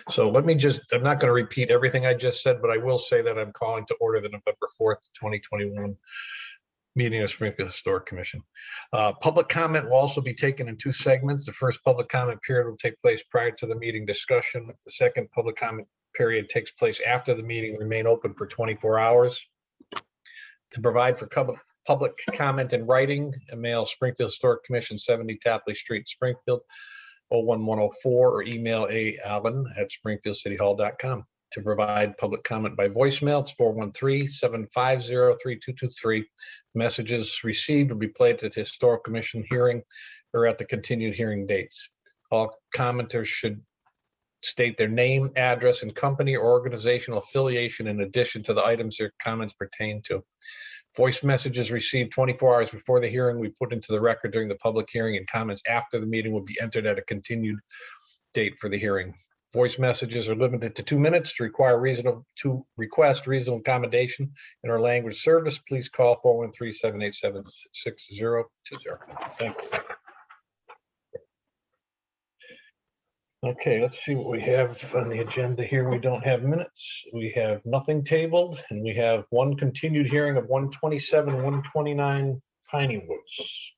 So let me just, I'm not going to repeat everything I just said, but I will say that I'm calling to order the November 4th, 2021 meeting of Springfield Historic Commission. Public comment will also be taken in two segments. The first public comment period will take place prior to the meeting discussion. The second public comment period takes place after the meeting, remain open for 24 hours. To provide for public comment in writing, email Springfield Historic Commission, 70 Tapley Street, Springfield, 01104, or email allen@springfieldcityhall.com. To provide public comment by voicemail, it's 413-750-3223. Messages received will be played at the Historic Commission hearing or at the continued hearing dates. All commenters should state their name, address, and company or organizational affiliation in addition to the items their comments pertain to. Voice messages received 24 hours before the hearing we put into the record during the public hearing, and comments after the meeting will be entered at a continued date for the hearing. Voice messages are limited to 2 minutes. To request reasonable accommodation in our language service, please call 413-787-6020. Thank you. Okay, let's see what we have on the agenda here. We don't have minutes. We have nothing tabled, and we have one continued hearing of 127, 129 Piney Woods.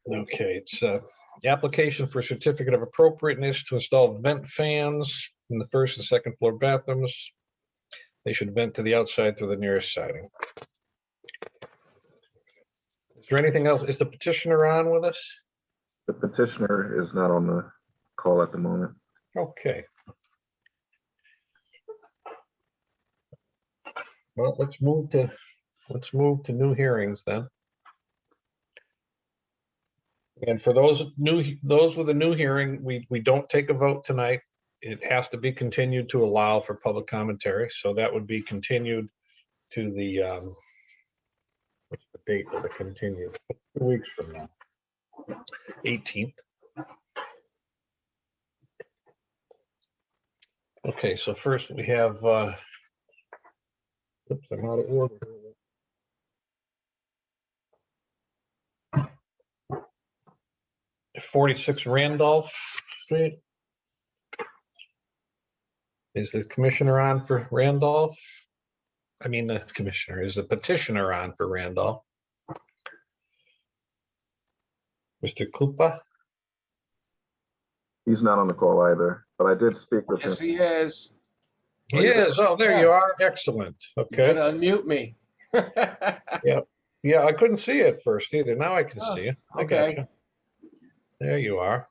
Okay, it's the application for certificate of appropriateness to install vent fans in the first and second floor bathrooms. They should vent to the outside through the nearest siding. Is there anything else? Is the petitioner on with us? The petitioner is not on the call at the moment. Okay. Well, let's move to new hearings then. And for those with a new hearing, we don't take a vote tonight. It has to be continued to allow for public commentary. So that would be continued to the what's the date of the continued? 2 weeks from now, 18th. Okay, so first we have oops, I'm out of order. 46 Randolph Street. Is the commissioner on for Randolph? I mean, the commissioner, is the petitioner on for Randolph? Mr. Kupa? He's not on the call either, but I did speak with him. Yes, he is. He is. Oh, there you are. Excellent. Okay. You gotta unmute me. Yeah, I couldn't see you at first either. Now I can see you. Okay. Gotcha. There you are.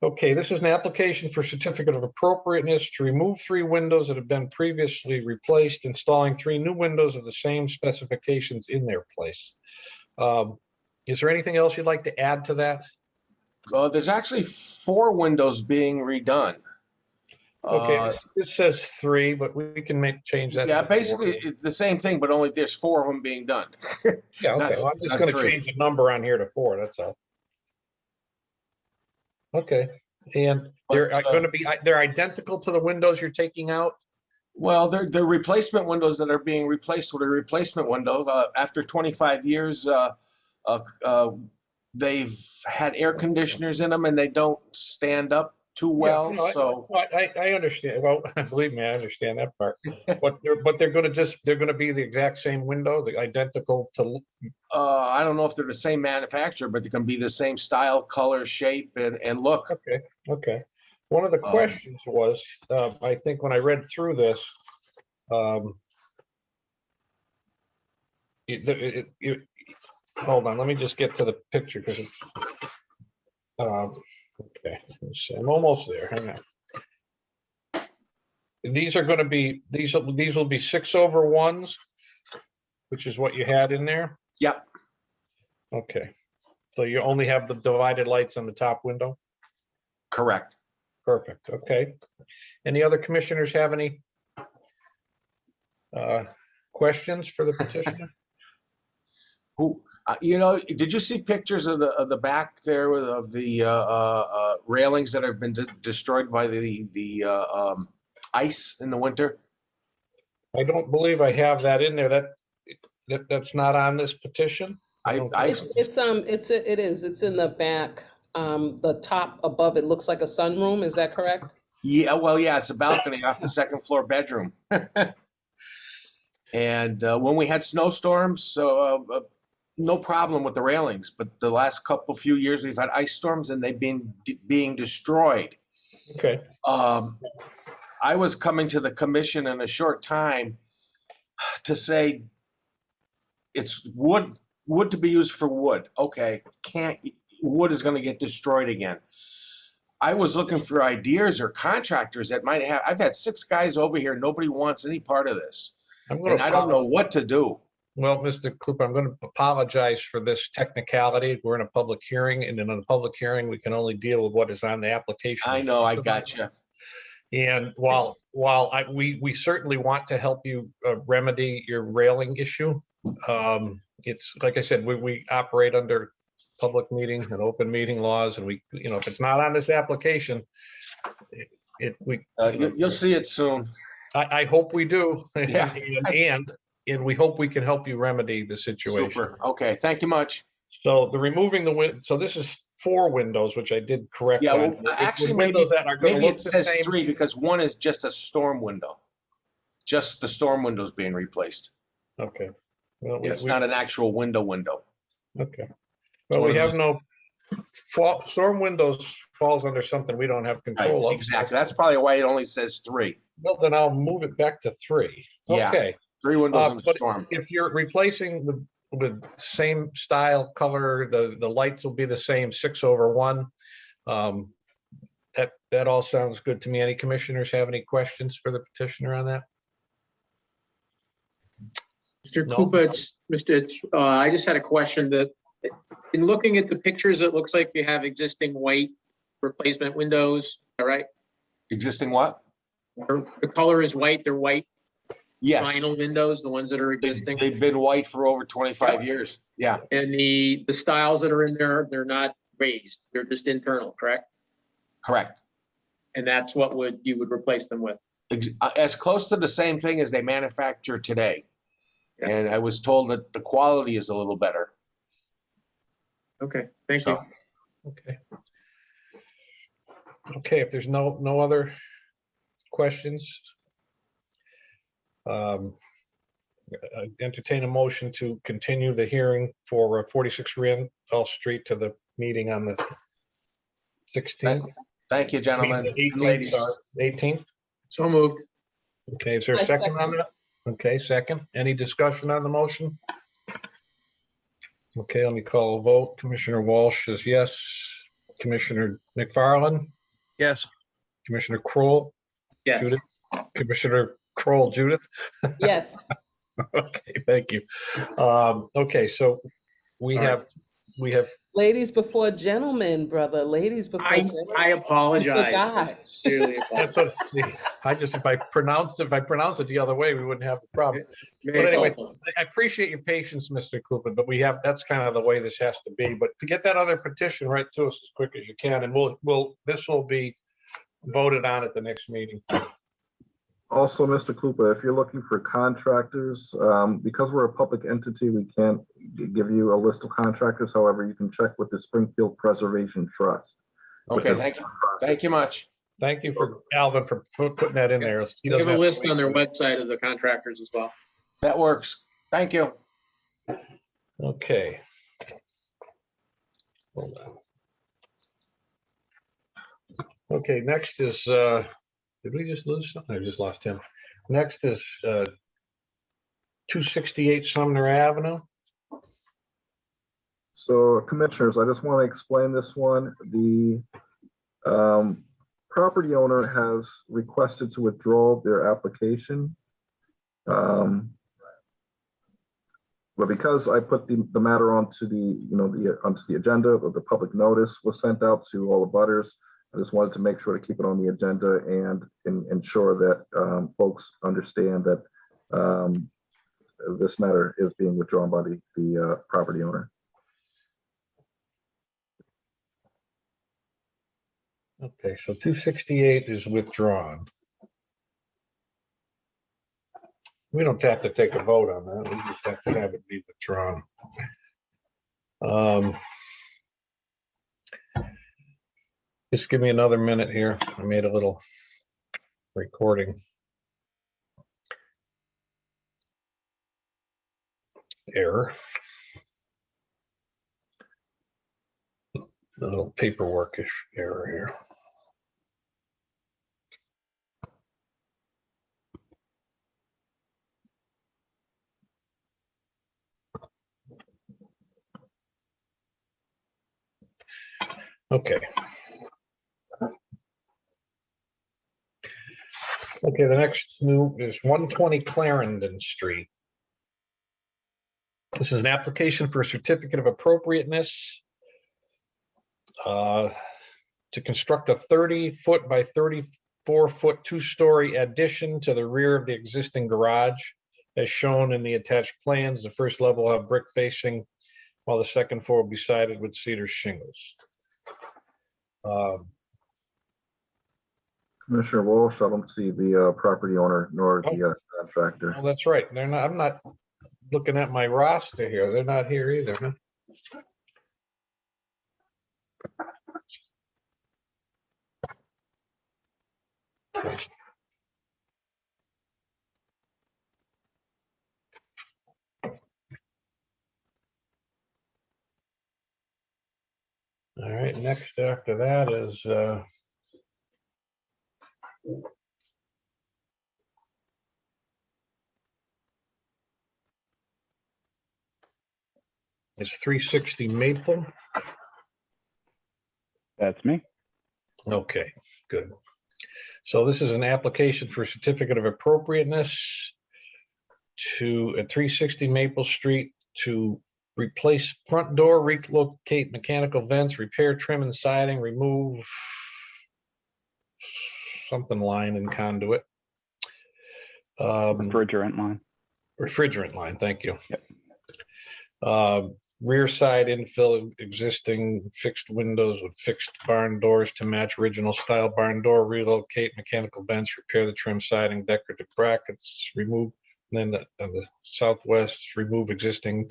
Okay, this is an application for certificate of appropriateness to remove 3 windows that have been previously replaced, installing 3 new windows of the same specifications in their place. Is there anything else you'd like to add to that? There's actually 4 windows being redone. Okay, this says 3, but we can change that. Yeah, basically it's the same thing, but only there's 4 of them being done. Yeah, okay. Well, I'm just going to change the number on here to 4. That's all. Okay, and they're going to be, they're identical to the windows you're taking out? Well, they're replacement windows that are being replaced with a replacement window. After 25 years, they've had air conditioners in them and they don't stand up too well. Yeah, so I understand. Well, believe me, I understand that part. But they're going to be the exact same window, the identical to. I don't know if they're the same manufacturer, but they can be the same style, color, shape, and look. Okay. Okay. One of the questions was, I think when I read through this, hold on, let me just get to the picture because it's. Okay, I'm almost there. Hang on. These are going to be these will be 6/1s, which is what you had in there. Yep. Okay, so you only have the divided lights on the top window. Correct. Perfect. Okay. Any other commissioners have any questions for the petitioner? Who? You know, did you see pictures of the back there of the railings that have been destroyed by the ice in the winter? I don't believe I have that in there. That's not on this petition. It's in the back. The top above it looks like a sunroom. Is that correct? Yeah, well, yeah, it's a balcony off the second floor bedroom. And when we had snowstorms, no problem with the railings. But the last few years, we've had ice storms, and they've been being destroyed. Okay. I was coming to the commission in a short time to say it's wood to be used for wood. Okay, wood is going to get destroyed again. I was looking for ideas or contractors that might have. I've had 6 guys over here. Nobody wants any part of this, and I don't know what to do. Well, Mr. Cooper, I'm going to apologize for this technicality. We're in a public hearing, and in a public hearing, we can only deal with what is on the application. I know, I gotcha. And while we certainly want to help you remedy your railing issue, it's like I said, we operate under public meeting and open meeting laws, and if it's not on this application, you'll see it soon. I hope we do. Yeah. and we hope we can help you remedy the situation. Super. Okay. Thank you much. So so this is 4 windows, which I did correct. Yeah. Well, actually, maybe it says 3 because one is just a storm window. Just the storm windows being replaced. Okay. Well, it's not an actual window. Okay. Well, we have no storm windows falls under something we don't have control of. Exactly. That's probably why it only says 3. Well, then I'll move it back to 3. Yeah. Okay. 3 windows in the storm. If you're replacing with same style color, the lights will be the same 6/1. That all sounds good to me. Any commissioners have any questions for the petitioner on that? Mr. Cooper, I just had a question that in looking at the pictures, it looks like you have existing white replacement windows. All right. Existing what? The color is white. They're white. Yes. Vinyl windows, the ones that are existing. They've been white for over 25 years. Yeah. And the styles that are in there, they're not raised. They're just internal, correct? Correct. And that's what you would replace them with. As close to the same thing as they manufacture today. Yeah. And I was told that the quality is a little better. Okay. Thank you. Okay. Okay. If there's no other questions, entertain a motion to continue the hearing for 46 Randolph Street to the meeting on the 16th. Thank you, gentlemen. 18th. So moved. Okay, is there a second on that? Okay, second. Any discussion on the motion? Okay, let me call a vote. Commissioner Walsh is yes. Commissioner McFarland? Yes. Commissioner Kroll? Yes. Judith? Commissioner Kroll, Judith? Yes. Okay, thank you. Okay, so we have ladies before gentlemen, brother. Ladies before gentlemen. I apologize. Sincerely apologize. That's what if I pronounced it the other way, we wouldn't have the problem. But anyway, I appreciate your patience, Mr. Cooper, but that's kind of the way this has to be. But to get that other petition right to us as quick as you can, and this will be voted on at the next meeting. Also, Mr. Cooper, if you're looking for contractors, because we're a public entity, we can't give you a list of contractors. However, you can check with the Springfield Preservation Trust. Okay, thank you. Thank you much. Thank you for Alvin for putting that in there. They have a list on their website of the contractors as well. That works. Thank you. Okay. Hold on. Okay, next is did we just lose something? I just lost him. Next is 268 Sumner Avenue. So, commissioners, I just want to explain this one. The property owner has requested to withdraw their application. But because I put the matter onto the agenda, or the public notice was sent out to all the butters, I just wanted to make sure to keep it on the agenda and ensure that folks understand that this matter is being withdrawn by the property owner. Okay, so 268 is withdrawn. We don't have to take a vote on that. We just have to have it be withdrawn. Just give me another minute here. I made a little recording error. A little paperworkish error here. Okay. Okay, the next new is 120 Clarendon Street. This is an application for a certificate of appropriateness to construct a 30-foot by 34-foot two-story addition to the rear of the existing garage. As shown in the attached plans, the first level will have brick facing, while the second floor will be sided with cedar shingles. Commissioner Walsh, I don't see the property owner nor the contractor. Oh, that's right. They're not. I'm not looking at my roster here. They're not here either. Huh? All right. Next after that is it's 360 Maple. That's me. Okay, good. So this is an application for a certificate of appropriateness to at 360 Maple Street to replace front door, relocate mechanical vents, repair trim and siding, remove something line and conduit. Refrigerant line. Refrigerant line, thank you. Yep. Rear side infill existing fixed windows with fixed barn doors to match original style barn door, relocate mechanical vents, repair the trim siding, decorative brackets, remove, and then on the southwest, remove existing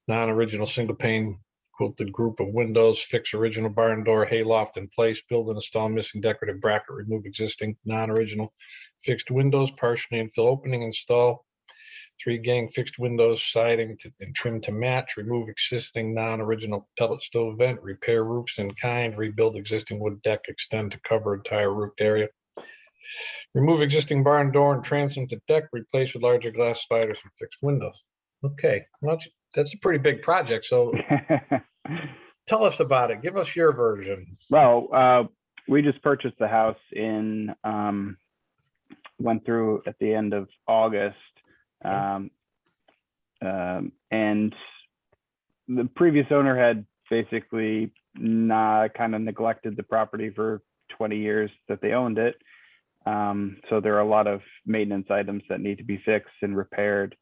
non-original single pane quilted group of windows, fix original barn door, hayloft in place, build and install missing decorative bracket, remove existing non-original fixed windows, partially infill opening, install 3 gang fixed windows, siding and trim to match, remove existing non-original pellet stove vent, repair roofs in kind, rebuild existing wood deck, extend to cover entire roofed area. Remove existing barn door and transom to deck, replace with larger glass sliders and fixed windows. Okay, well, that's a pretty big project. So tell us about it. Give us your version. Well, we just purchased the house went through at the end of August. And the previous owner had basically kind of neglected the property for 20 years that they owned it. So there are a lot of maintenance items that need to be fixed and repaired.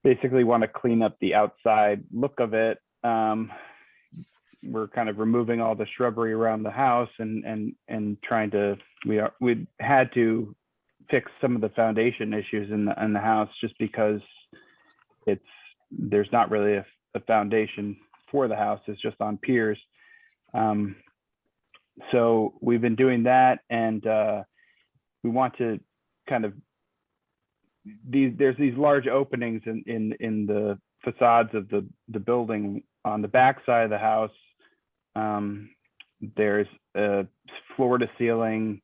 Basically want to clean up the outside look of it. We're kind of removing all the shrubbery around the house and trying to, we had to fix some of the foundation issues in the house just because there's not really a foundation for the house. It's just on piers. So we've been doing that, and we want to kind of there's these large openings in the facades of the building on the back side of the house. There's a floor to ceiling,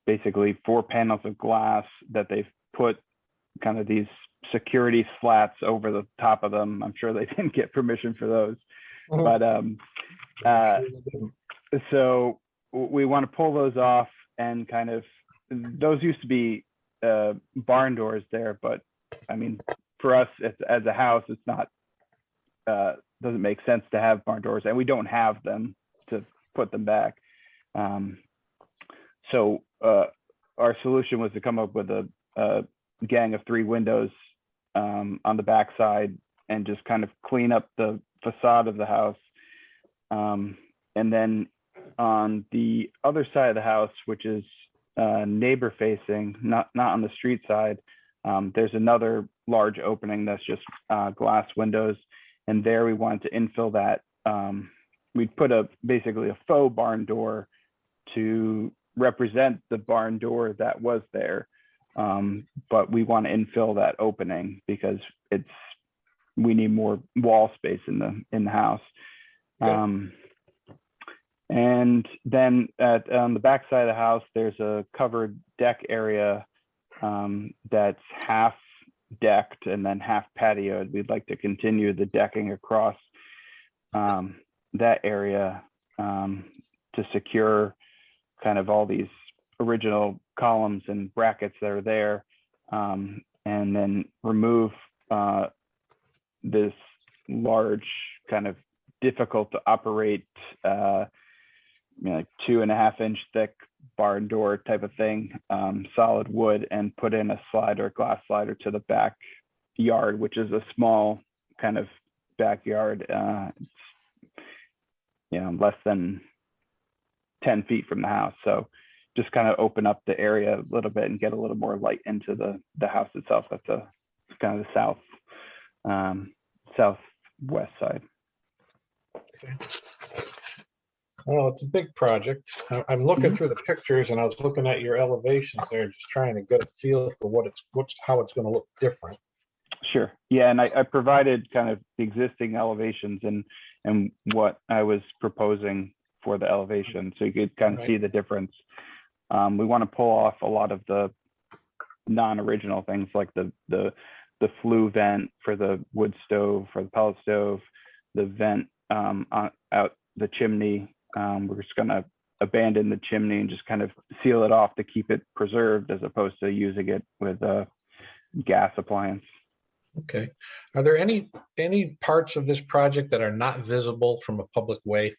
basically 4 panels of glass that they've put kind of these security slats over the top of them. I'm sure they didn't get permission for those, but so we want to pull those off, and kind of, those used to be barn doors there, but I mean, for us as a house, it's not, doesn't make sense to have barn doors, and we don't have them to put them back. So our solution was to come up with a gang of 3 windows on the back side and just kind of clean up the facade of the house. And then on the other side of the house, which is neighbor facing, not on the street side, There's another large opening that's just glass windows, and there we wanted to infill that. We'd put basically a faux barn door to represent the barn door that was there, but we want to infill that opening because we need more wall space in the house. Okay. And then on the back side of the house, there's a covered deck area that's half decked and then half patioed. We'd like to continue the decking across that area to secure kind of all these original columns and brackets that are there, and then remove this large kind of difficult to operate like 2.5 inch thick barn door type of thing, solid wood, and put in a glass slider to the backyard, which is a small kind of backyard. It's, less than 10 feet from the house. So just kind of open up the area a little bit and get a little more light into the house itself. That's kind of the southwest side. Okay. Well, it's a big project. I'm looking through the pictures and I was looking at your elevations there, just trying to get a feel for how it's going to look different. Sure. Yeah, and I provided kind of the existing elevations and what I was proposing for the elevation, so you could kind of see the difference. We want to pull off a lot of the non-original things like the flue vent for the wood stove, for the pellet stove, the vent out the chimney. We're just going to abandon the chimney and just kind of seal it off to keep it preserved as opposed to using it with a gas appliance. Okay. Are there any parts of this project that are not visible from a public way?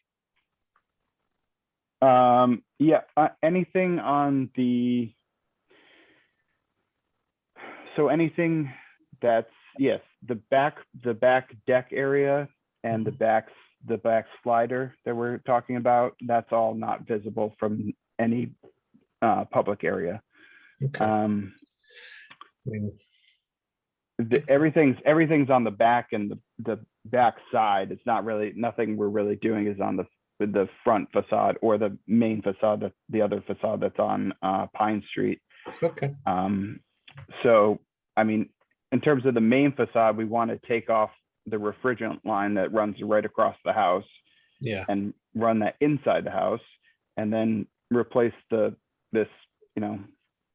Anything on anything that's, yes, the back deck area and the back slider that we're talking about, that's all not visible from any public area. Okay. I mean, everything's on the back and the back side. It's not really, nothing we're really doing is on the front facade or the main facade, the other facade that's on Pine Street. okay. So, I mean, in terms of the main facade, we want to take off the refrigerant line that runs right across the house, Yeah. and run that inside the house, and then replace this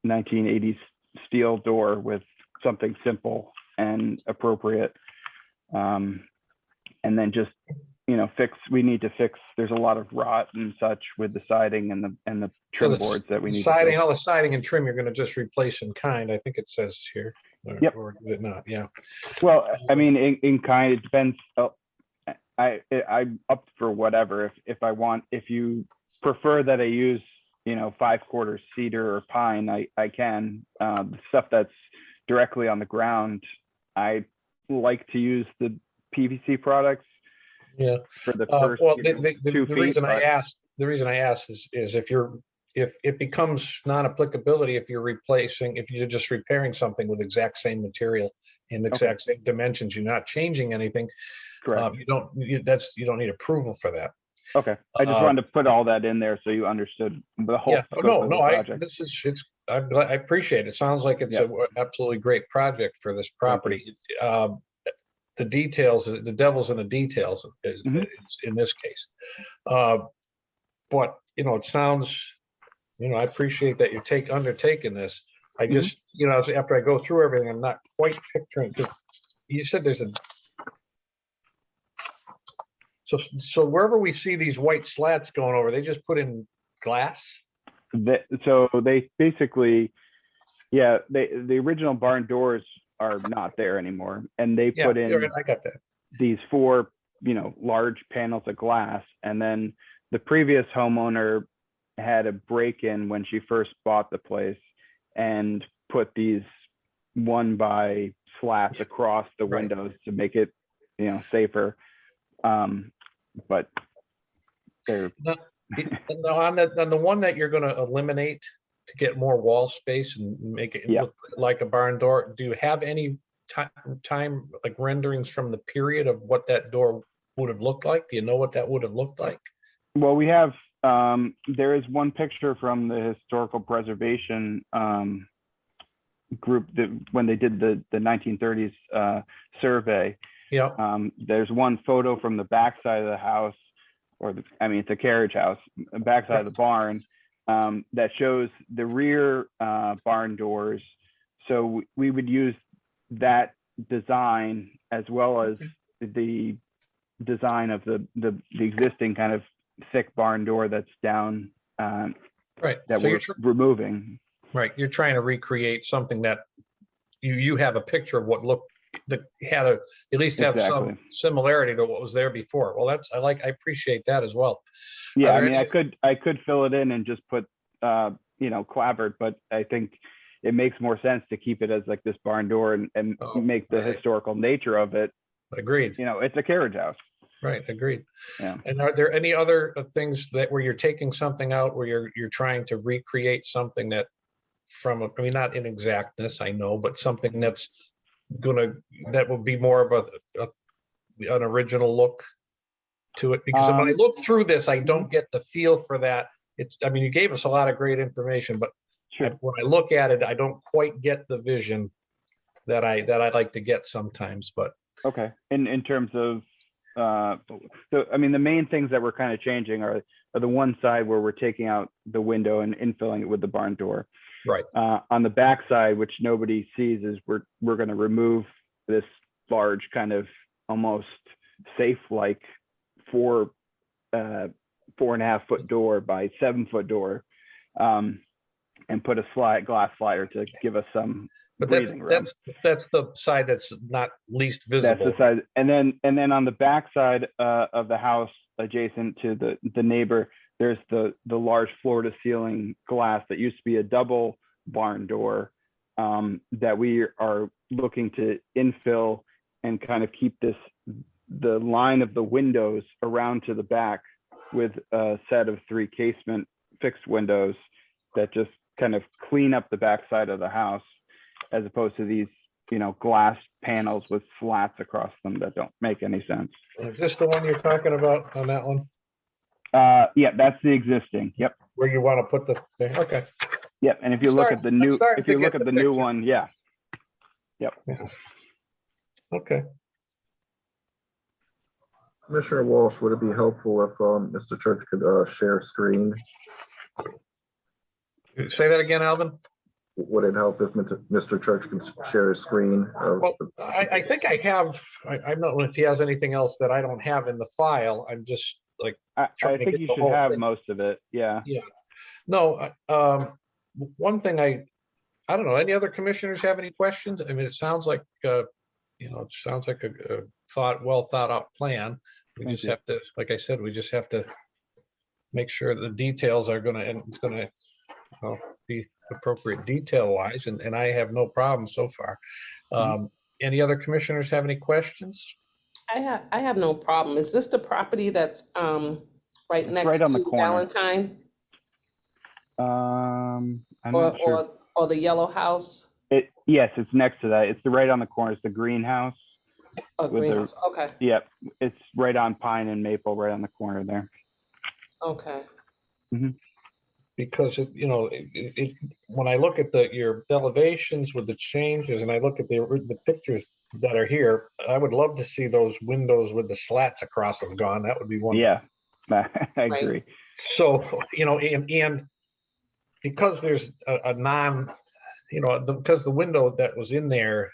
1980s steel door with something simple and appropriate, and then just we need to fix, there's a lot of rot and such with the siding and the trim boards that we need Siding, to all the siding and trim you're going to just replace in kind, I think it says here. Yep. Or did it not? Yeah. Well, I mean, in kind, it depends. I'm up for whatever. If you prefer that I use 5/4 cedar or pine, I can. The stuff that's directly on the ground, I like to use the PVC products. Yeah. For the first well, 2 feet. the reason I asked is if it becomes non-applicability, if you're just repairing something with exact same material and exact same dimensions, you're not changing anything. Correct. You don't need approval for that. Okay. I just wanted to put all that in there so you understood the whole. Yeah. I appreciate it. It sounds like it's an absolutely great project for this property. The details, the devil's in the details is in this case. But it sounds, I appreciate that you're undertaking this. I just, after I go through everything, I'm not quite picturing, because you said there's so wherever we see these white slats going over, they just put in glass? So they basically, the original barn doors are not there anymore, and they put in, I got that, these 4 large panels of glass, and then the previous homeowner had a break-in when she first bought the place and put these 1x slats across the windows to make it safer, but they're on the one that you're going to eliminate to get more wall space and make it Yeah. look like a barn door. Do you have any time like renderings from the period of what that door would have looked like? Do you know what that would have looked like? Well, we have, there is one picture from the historical preservation group that when they did the 1930s survey. Yeah, There's one photo from the backside of the house, or it's a carriage house, backside of the barn, that shows the rear barn doors. So we would use that design as well as the design of the existing kind of thick barn door that's down, right. that So we're removing. right, you're trying to recreate something that you have a picture of what looked that had at least have Exactly. some similarity to what was there before. Well, I appreciate that as well. Yeah, Are there I could fill it in and just put clapboard, but I think it makes more sense to keep it as like this barn door and Oh, make the right. historical nature of it. Agreed. It's a carriage house. Right, agreed. Yeah. And are there any other things that where you're taking something out where you're trying to recreate something that not in exactness, I know, but something that will be more of an original look to it? Because when I look through this, I don't get the feel for that. You gave us a lot of great information, but Sure. when I look at it, I don't quite get the vision that I like to get sometimes, but. Okay. In terms of, the main things that we're kind of changing are the one side where we're taking out the window and infilling it with the barn door. Right. On the back side, which nobody sees, is we're going to remove this large kind of almost safe-like 4.5 foot door by 7 foot door, and put a glass slider to give us some breathing room. That's the side that's not least visible. That's the side, and then on the back side of the house, adjacent to the neighbor, there's the large floor to ceiling glass that used to be a double barn door, that we are looking to infill and kind of keep the line of the windows around to the back with a set of 3 casement fixed windows that just kind of clean up the back side of the house, as opposed to these, glass panels with slats across them that don't make any sense. Is this the one you're talking about on that one? Yeah, that's the existing. Yep. Where you want to put okay. Yep. And if you look at the new, new one, yeah. Yep. Yeah. Okay. Commissioner Walsh, would it be helpful if Mr. Church could share screen? Say that again, Alvin. Would it help if Mr. Church can share his screen? Well, I think I have. I don't know if he has anything else that I don't have in the file. I'm just like. I think you should have most of it. Yeah. Yeah. No. One thing I don't know. Any other commissioners have any questions? It sounds like it sounds like a well thought out plan. We just have to, like I said, we just have to make sure the details are it's gonna be appropriate detail wise, and I have no problem so far. Any other commissioners have any questions? I have no problem. Is this the property that's right next right on the to corner. Valentine I'm not sure. or the yellow house? Yes, it's next to that. It's right on the corner. It's the greenhouse. Oh, greenhouse. Okay. Yep, it's right on Pine and Maple, right on the corner there. Okay. Because when I look at your elevations with the changes, and I look at the pictures that are here, I would love to see those windows with the slats across them gone. That would be wonderful. Yeah, I agree. So and because there's a non, because the window that was in there,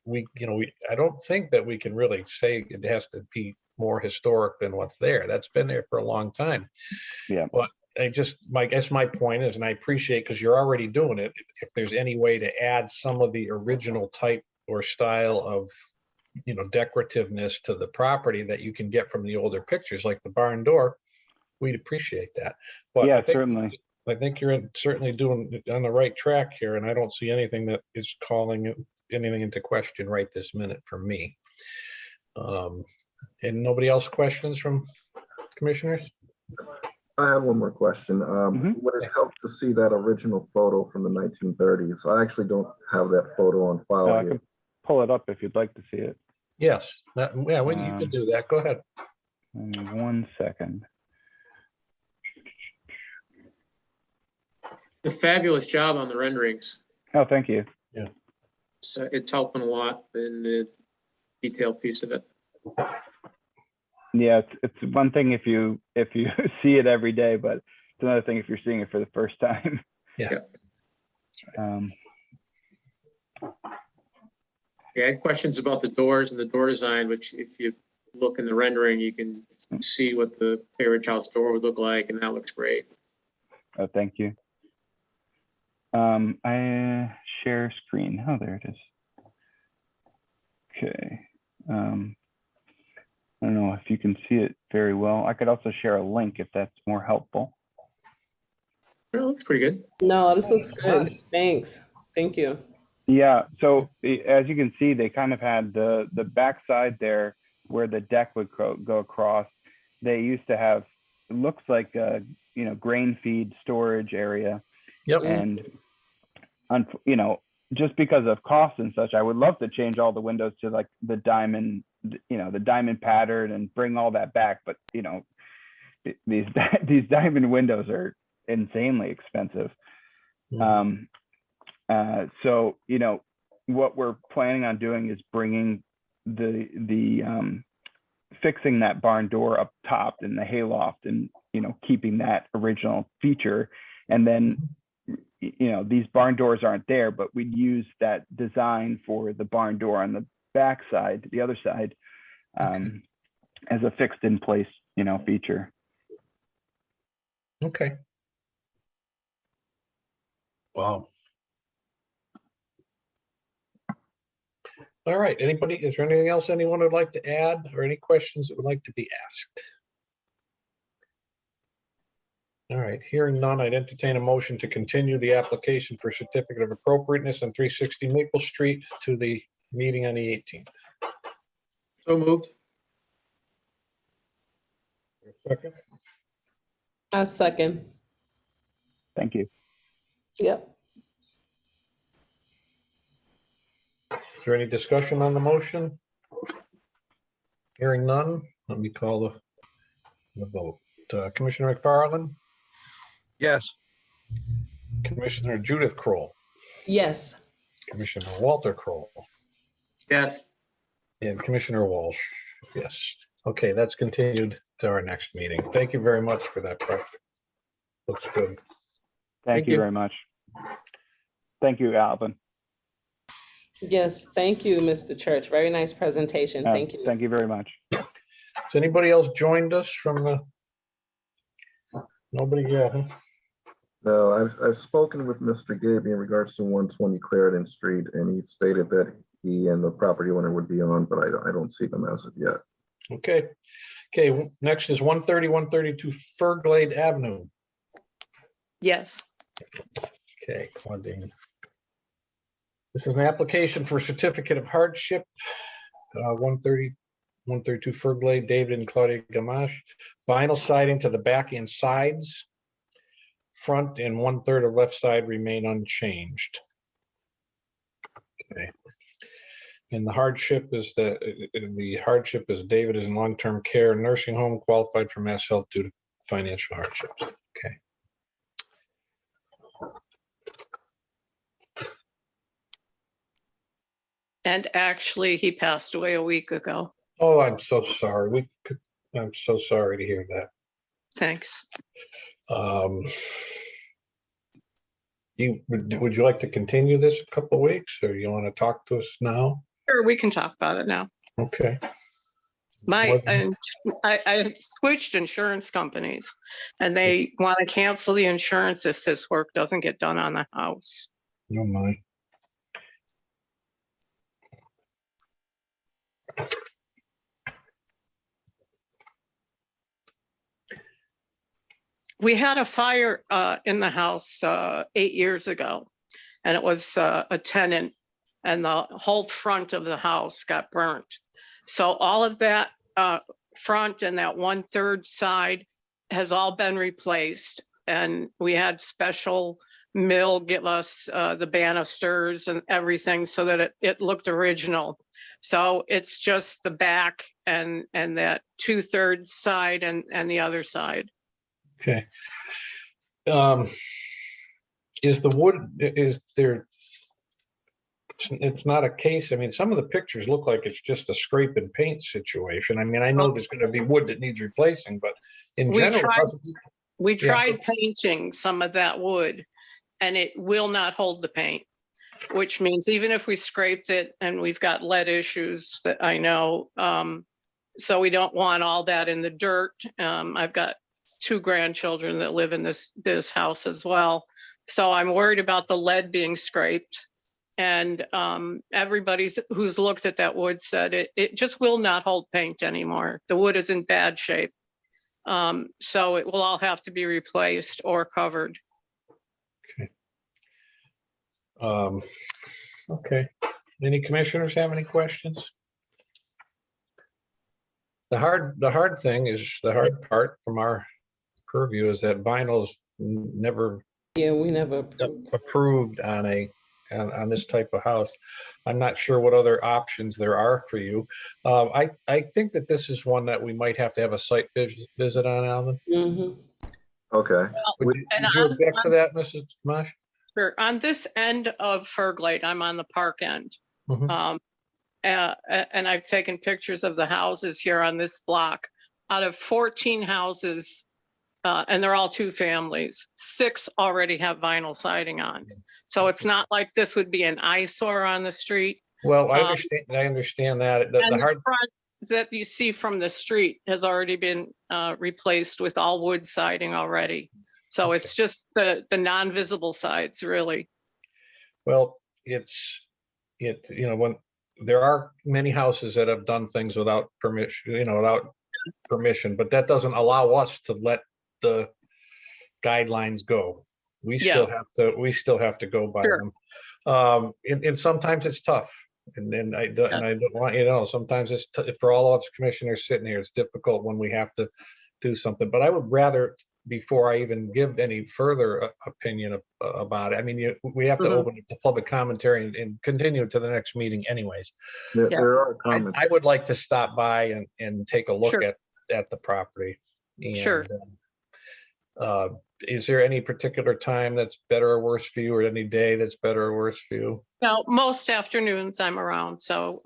I don't think that we can really say it has to be more historic than what's there. That's been there for a long time. Yeah. But I guess my point is, and I appreciate, because you're already doing it, if there's any way to add some of the original type or style of, decorativeness to the property that you can get from the older pictures, like the barn door, we'd appreciate that. But yeah, certainly. I think you're certainly doing on the right track here, and I don't see anything that is calling anything into question right this minute for me. And nobody else questions from commissioners? I have one more question. Would it help to see that original photo from the 1930s? I actually don't have that photo on file I here. can pull it up if you'd like to see it. Yes, yeah, well, you can do that. Go ahead. 1 second. A fabulous job on the renderings. Oh, thank you. So it's helping a lot in the detailed piece of it. Yeah, it's one thing if you see it every day, but it's another thing if you're seeing it for the first time. Yeah. Yeah, I had questions about the doors and the door design, which if you look in the rendering, you can see what the carriage house door would look like, and that looks great. Oh, thank you. I share screen. Oh, there it is. Okay. I don't know if you can see it very well. I could also share a link if that's more helpful. It looks pretty good. No, this looks good. Thanks. Thank you. Yeah, so as you can see, they kind of had the backside there where the deck would go across. They used to have, it looks like a, grain feed storage area. Yep. And, just because of cost and such, I would love to change all the windows to like the diamond, the diamond pattern and bring all that back. But, these diamond windows are insanely expensive. So, what we're planning on doing is bringing fixing that barn door up top in the hayloft and, keeping that original feature. And then, these barn doors aren't there, but we'd use that design for the barn door on the back side, the other side, as a fixed in place, feature. Okay. Wow. All right, anybody, is there anything else anyone would like to add or any questions that would like to be asked? All right, hearing none, I'd entertain a motion to continue the application for certificate of appropriateness on 360 Maple Street to the meeting on the 18th. So moved. Second. A second. Thank you. Yep. Is there any discussion on the motion? Hearing none, let me call the vote. Commissioner McFarland? Yes. Commissioner Judith Kroll? Yes. Commissioner Walter Kroll? Yes. And Commissioner Walsh? Yes. Okay, that's continued to our next meeting. Thank you very much for that project. Looks good. Thank you very much. Thank you, Alvin. Yes. Thank you, Mr. Church. Very nice presentation. Thank you. Thank you very much. Has anybody else joined us from the? Nobody yet, huh? No, I've spoken with Mr. Gaby in regards to 120 Clarendon Street, and he stated that he and the property owner would be on, but I don't see them as of yet. Okay. Okay, next is 130, 132 Ferglaid Avenue. Yes. Okay, Claudine. This is an application for certificate of hardship, 130, 132 Ferglaid, David and Claudia Gamache. Vinyl siding to the back and sides. Front and 1/3 of left side remain unchanged. Okay. And the hardship is David is in long-term care nursing home, qualified for Mass Health due to financial hardships. Okay. And actually, he passed away a week ago. Oh, I'm so sorry. I'm so sorry to hear that. Thanks. Would you like to continue this a couple of weeks, or you want to talk to us now? Sure, we can talk about it now. Okay. I switched insurance companies, and they want to cancel the insurance if this work doesn't get done on the house. No mind. We had a fire in the house 8 years ago, and it was a tenant, and the whole front of the house got burnt. So all of that front and that 1/3 side has all been replaced. And we had special mill give us the banisters and everything so that it looked original. So it's just the back and that 2/3 side and the other side. Okay. Is the wood, is there, it's not a case, I mean, some of the pictures look like it's just a scrape and paint situation. I mean, I know there's gonna be wood that needs replacing, but in We general. We Yeah. tried painting some of that wood and it will not hold the paint, which means even if we scraped it, and we've got lead issues that I know, so we don't want all that in the dirt. I've got 2 grandchildren that live in this house as well. So I'm worried about the lead being scraped. And everybody who's looked at that wood said it just will not hold paint anymore. The wood is in bad shape. So it will all have to be replaced or covered. Okay. Any commissioners have any questions? The hard thing is, the hard part from our purview is that vinyl's never Yeah, we never approved. approved on this type of house. I'm not sure what other options there are for you. I think that this is one that we might have to have a site visit on, Alvin. Mhm. Okay. Would And you object to that, Mrs. Gamache? Sure. On this end of Ferglaid, I'm on the park end. Mhm. And I've taken pictures of the houses here on this block. Out of 14 houses, and they're all 2 families, 6 already have vinyl siding on. So it's not like this would be an eyesore on the street. Well, I understand that. And the front that you see from the street has already been replaced with all wood siding already. So it's just the non-visible sides, really. Well, when there are many houses that have done things without permission, but that doesn't allow us to let the guidelines go. We still have to go by them. And sometimes it's tough. And I don't want, sometimes it's for all of us commissioners sitting here, it's difficult when we have to do something. But I would rather, before I even give any further opinion about it, I mean, we have to open it to public commentary and continue to the next meeting anyways. There are comments. I would like to stop by and take a look Sure. at the property. And, Sure. Is there any particular time that's better or worse for you, or any day that's better or worse for you? No, most afternoons I'm around. So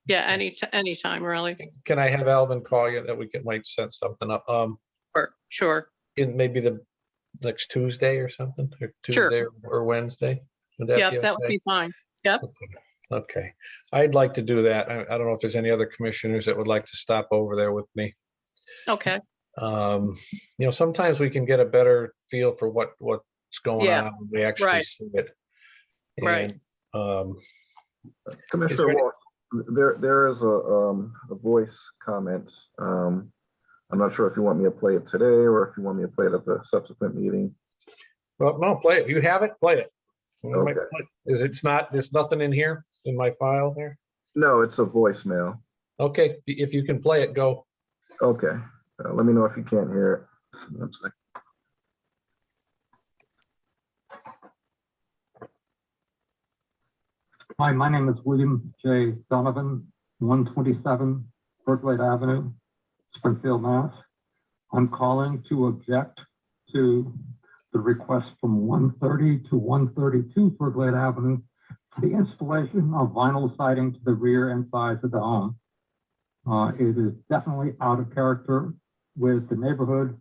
yeah, anytime really. Can I have Alvin call you that we might set something up? Sure. In maybe the next Tuesday or something, or Sure. Tuesday or Wednesday? Would that Yeah, be that would okay? be fine. Yep. Okay, I'd like to do that. I don't know if there's any other commissioners that would like to stop over there with me. Okay. Sometimes we can get a better feel for what's going Yeah. on when we actually Right. see it. Right. And, Commissioner Walsh, there is a voice comment. I'm not sure if you want me to play it today or if you want me to play it at the subsequent meeting. well, no, play it. You have it, play it. Okay. There's nothing in here, in my file here? No, it's a voicemail. Okay, if you can play it, go. Okay. Let me know if you can't hear it. 1 second. Hi, my name is William J. Donovan, 127 Ferglaid Avenue, Springfield, Mass. I'm calling to object to the request from 130 to 132 Ferglaid Avenue for the installation of vinyl siding to the rear and sides of the home. It is definitely out of character with the neighborhood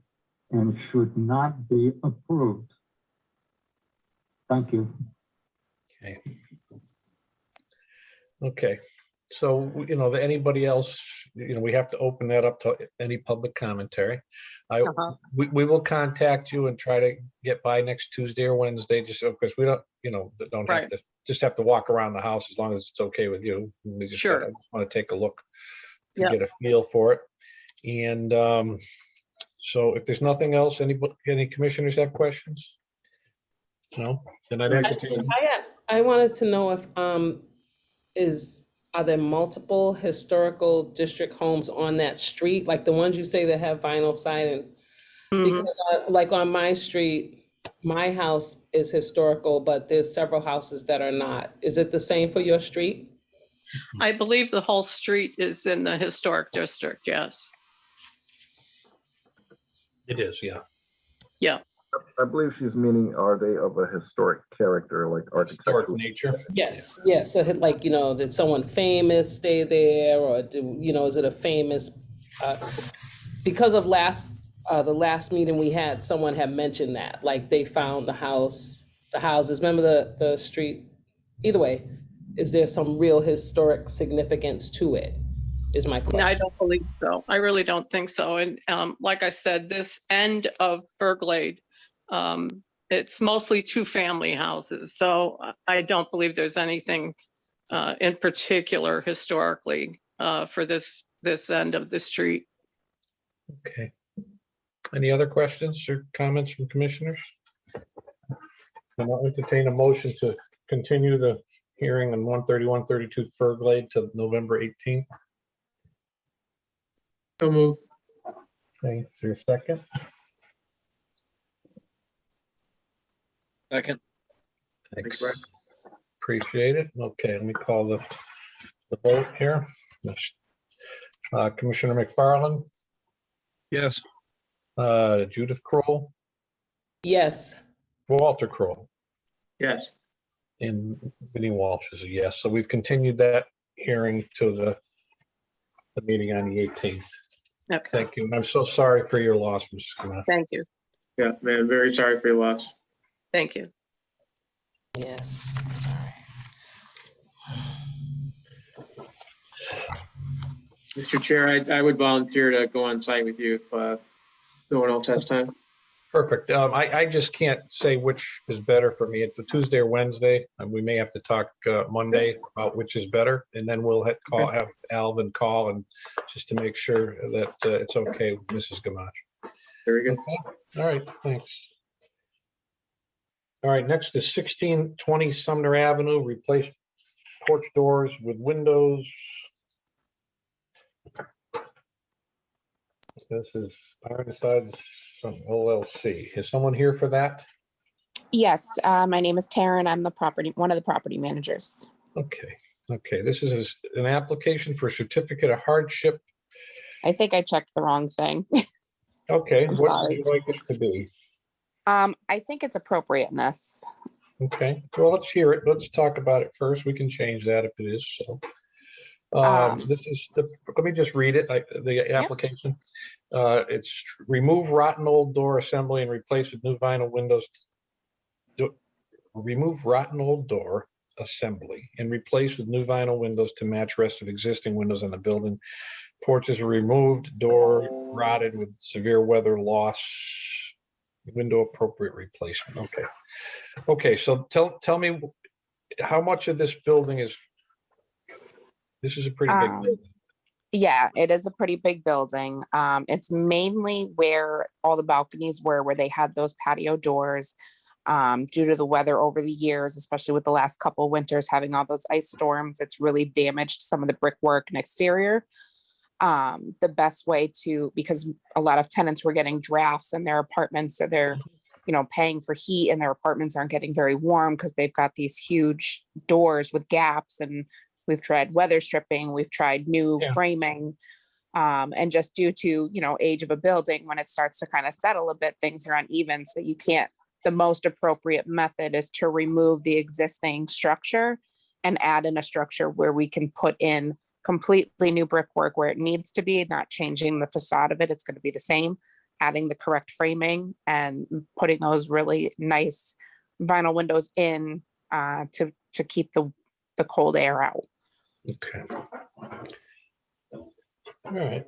and should not be approved. Thank you. Okay, so, anybody else, we have to open that up to any public commentary. We will contact you and try to get by next Tuesday or Wednesday, just because we don't have Right. to, just have to walk around the house as long as it's okay with you. We just Sure. want to take a look to Yeah. get a feel for it. And so if there's nothing else, any commissioners have questions? No? Then I'd entertain. I wanted to know if, are there multiple historical district homes on that street? Like the ones you say that have vinyl siding? Mhm. Because like on my street, my house is historical, but there's several houses that are not. Is it the same for your street? I believe the whole street is in the historic district, yes. It is, yeah. Yeah, I believe she's meaning, are they of a historic character, like Historic architectural? nature. Yes, yes. So like, did someone famous stay there or is it a famous, uh, because of the last meeting we had, someone had mentioned that, like they found the houses, remember the street? Either way, is there some real historic significance to it, is my no, I question. don't believe so. I really don't think so. And like I said, this end of Ferglaid, it's mostly two-family houses. So I don't believe there's anything in particular historically for this end of the street. Okay. Any other questions or comments from commissioners? I'll entertain a motion to continue the hearing on 131-32 Ferglaid to November 18th. So move. Okay, is there a second? Second. Thanks. Appreciate it. Okay, let me call the vote here. Commissioner McFarland, Yes. Judith Kroll, Yes, Walter Kroll, Yes. and Vinnie Walsh is a yes. So we've continued that hearing to the meeting on the 18th. Okay, Thank you. And I'm so sorry for your loss, Mrs. Cannata. thank you. Yeah, man, very sorry for your loss. Thank you. yes, sorry. Mr. Chair, I would volunteer to go on site with you if no one else has time. Perfect. I just can't say which is better for me. It's a Tuesday or Wednesday, and we may have to talk Monday about which is better, and then we'll have Alvin call and just to make sure that it's okay with Mrs. Gamache. Very good. Okay. All right, thanks. All right, next is 1620 Sumner Avenue, replace porch doors with windows. This is Ironsides LLC. Is someone here for that? Yes, my name is Taryn. I'm one of the property managers. Okay, okay. This is an application for a certificate of hardship. I think I checked the wrong thing. Okay, I'm what sorry. would you like it to be? I think it's appropriateness. Okay, well, let's hear it. Let's talk about it first. We can change that if it is so. This is let me just read it, like the application. It's remove rotten old door assembly and replace with new vinyl windows. Remove rotten old door assembly and replace with new vinyl windows to match rest of existing windows in the building. Porches are removed, door rotted with severe weather loss, window appropriate replacement. Okay. Okay, so tell me how much of this building is, this is a pretty big building. Yeah, it is a pretty big building. It's mainly where all the balconies were, where they had those patio doors. Due to the weather over the years, especially with the last couple of winters having all those ice storms, it's really damaged some of the brickwork and exterior. The best way because a lot of tenants were getting drafts in their apartments, so they're paying for heat, and their apartments aren't getting very warm because they've got these huge doors with gaps. And we've tried weather stripping, we've tried new framing, and just due to age of a building, when it starts to kind of settle a bit, things are uneven. So you can't. The most appropriate method is to remove the existing structure and add in a structure where we can put in completely new brickwork where it needs to be, not changing the facade of it. It's going to be the same, adding the correct framing and putting those really nice vinyl windows in to keep the cold air out. Okay. All right.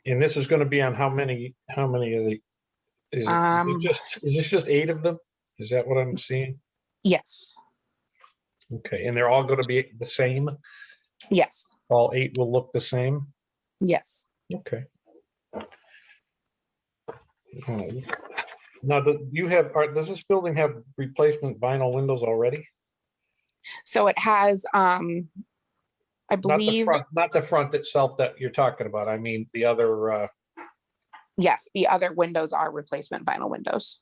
And this is going to be on how many of the, is this just 8 of them? Is that what I'm seeing? Yes. Okay, and they're all going to be the same? Yes. All 8 will look the same? Yes. Okay. Now, does this building have replacement vinyl windows already? So it has, I believe. Not the front itself that you're talking about. I mean, the other Yes, the other windows are replacement vinyl windows.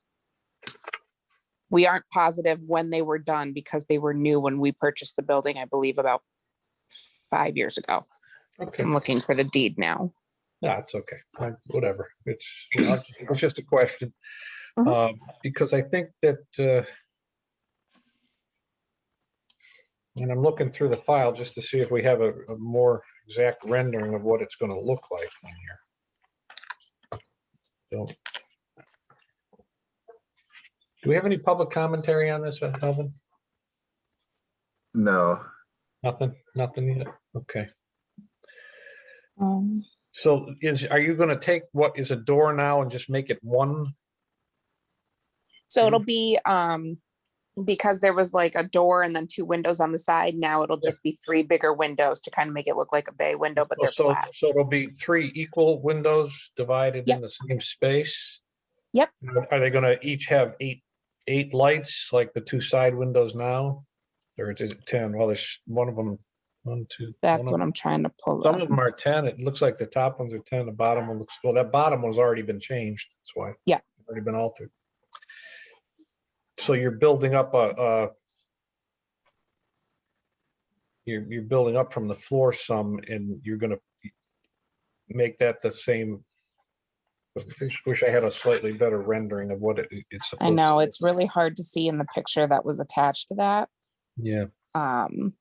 We aren't positive when they were done because they were new when we purchased the building, I believe about 5 years ago. Okay, I'm looking for the deed now. no, it's okay. Whatever. It's, you know, it's just a question. Because I think that, and I'm looking through the file just to see if we have a more exact rendering of what it's going to look like in here. So, do we have any public commentary on this, Alvin? No, Nothing yet? Okay. Um, So are you going to take what is a door now and just make it one? So it'll be, because there was like a door and then 2 windows on the side, now it'll just be 3 bigger windows to kind of make it look like a bay window, but they're flat. So it'll be 3 equal windows divided in Yep. the same space? Yep. Are they going to each have eight lights like the 2 side windows now? Or is it 10? Well, there's one of them, 1, 2. That's what I'm trying to pull Some up. of them are 10. It looks like the top ones are 10. The bottom one looks, well, that bottom one's already been changed. That's why. Yeah. Already been altered. So you're building up you're building up from the floor some, and you're going to make that the same. I wish I had a slightly better rendering of what it's supposed I know, to it's really hard to see in the picture that was attached to that. Yeah. Um,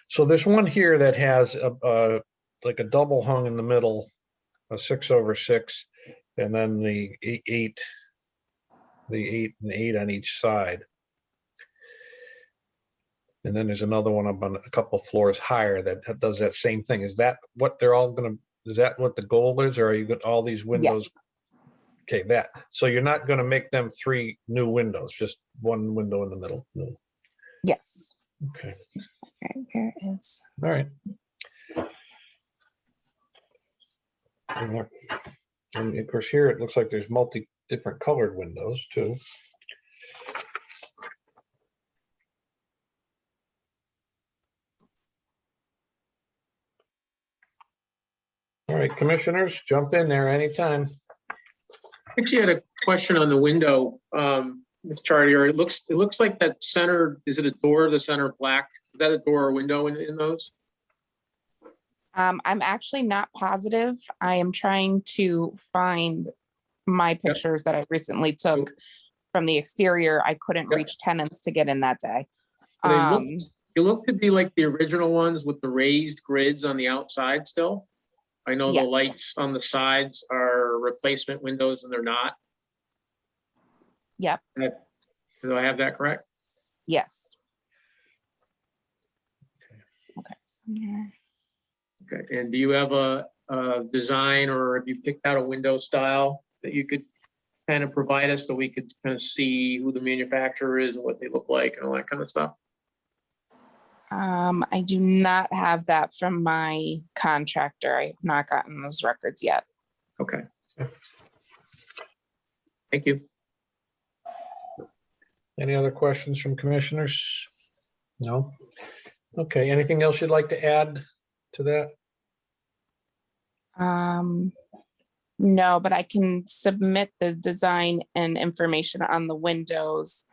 So there's one here that has like a double hung in the middle, a 6/6, and then the 8 and 8 on each side. And then there's another one up on a couple floors higher that does that same thing. Is that what they're all gonna, is that what the goal is, or are you got all these windows? yes, Okay, that, so you're not gonna make them 3 new windows, just 1 window in the middle? No. yes. Okay, Okay, here is. all right. And of course, here it looks like there's different colored windows too. All right, commissioners, jump in there anytime. Actually, I had a question on the window, Ms. Chartier. It looks like that center, is it a door, the center black? Is that a door or window in those? I'm actually not positive. I am trying to find my pictures that I recently took from the exterior. I couldn't Yep. reach tenants to get in that day. They look to be like the original ones with the raised grids on the outside still. I know the Yes. lights on the sides are replacement windows and they're not. Yep. Do I have that correct? Yes. Okay. So here. Okay, and do you have a design, or have you picked out a window style that you could kind of provide us so we could kind of see who the manufacturer is and what they look like and all that kind of stuff? I do not have that from my contractor. I have not gotten those records yet. Okay. Thank you. Any other questions from commissioners? No? Okay, anything else you'd like to add to that? No, but I can submit the design and information on the windows.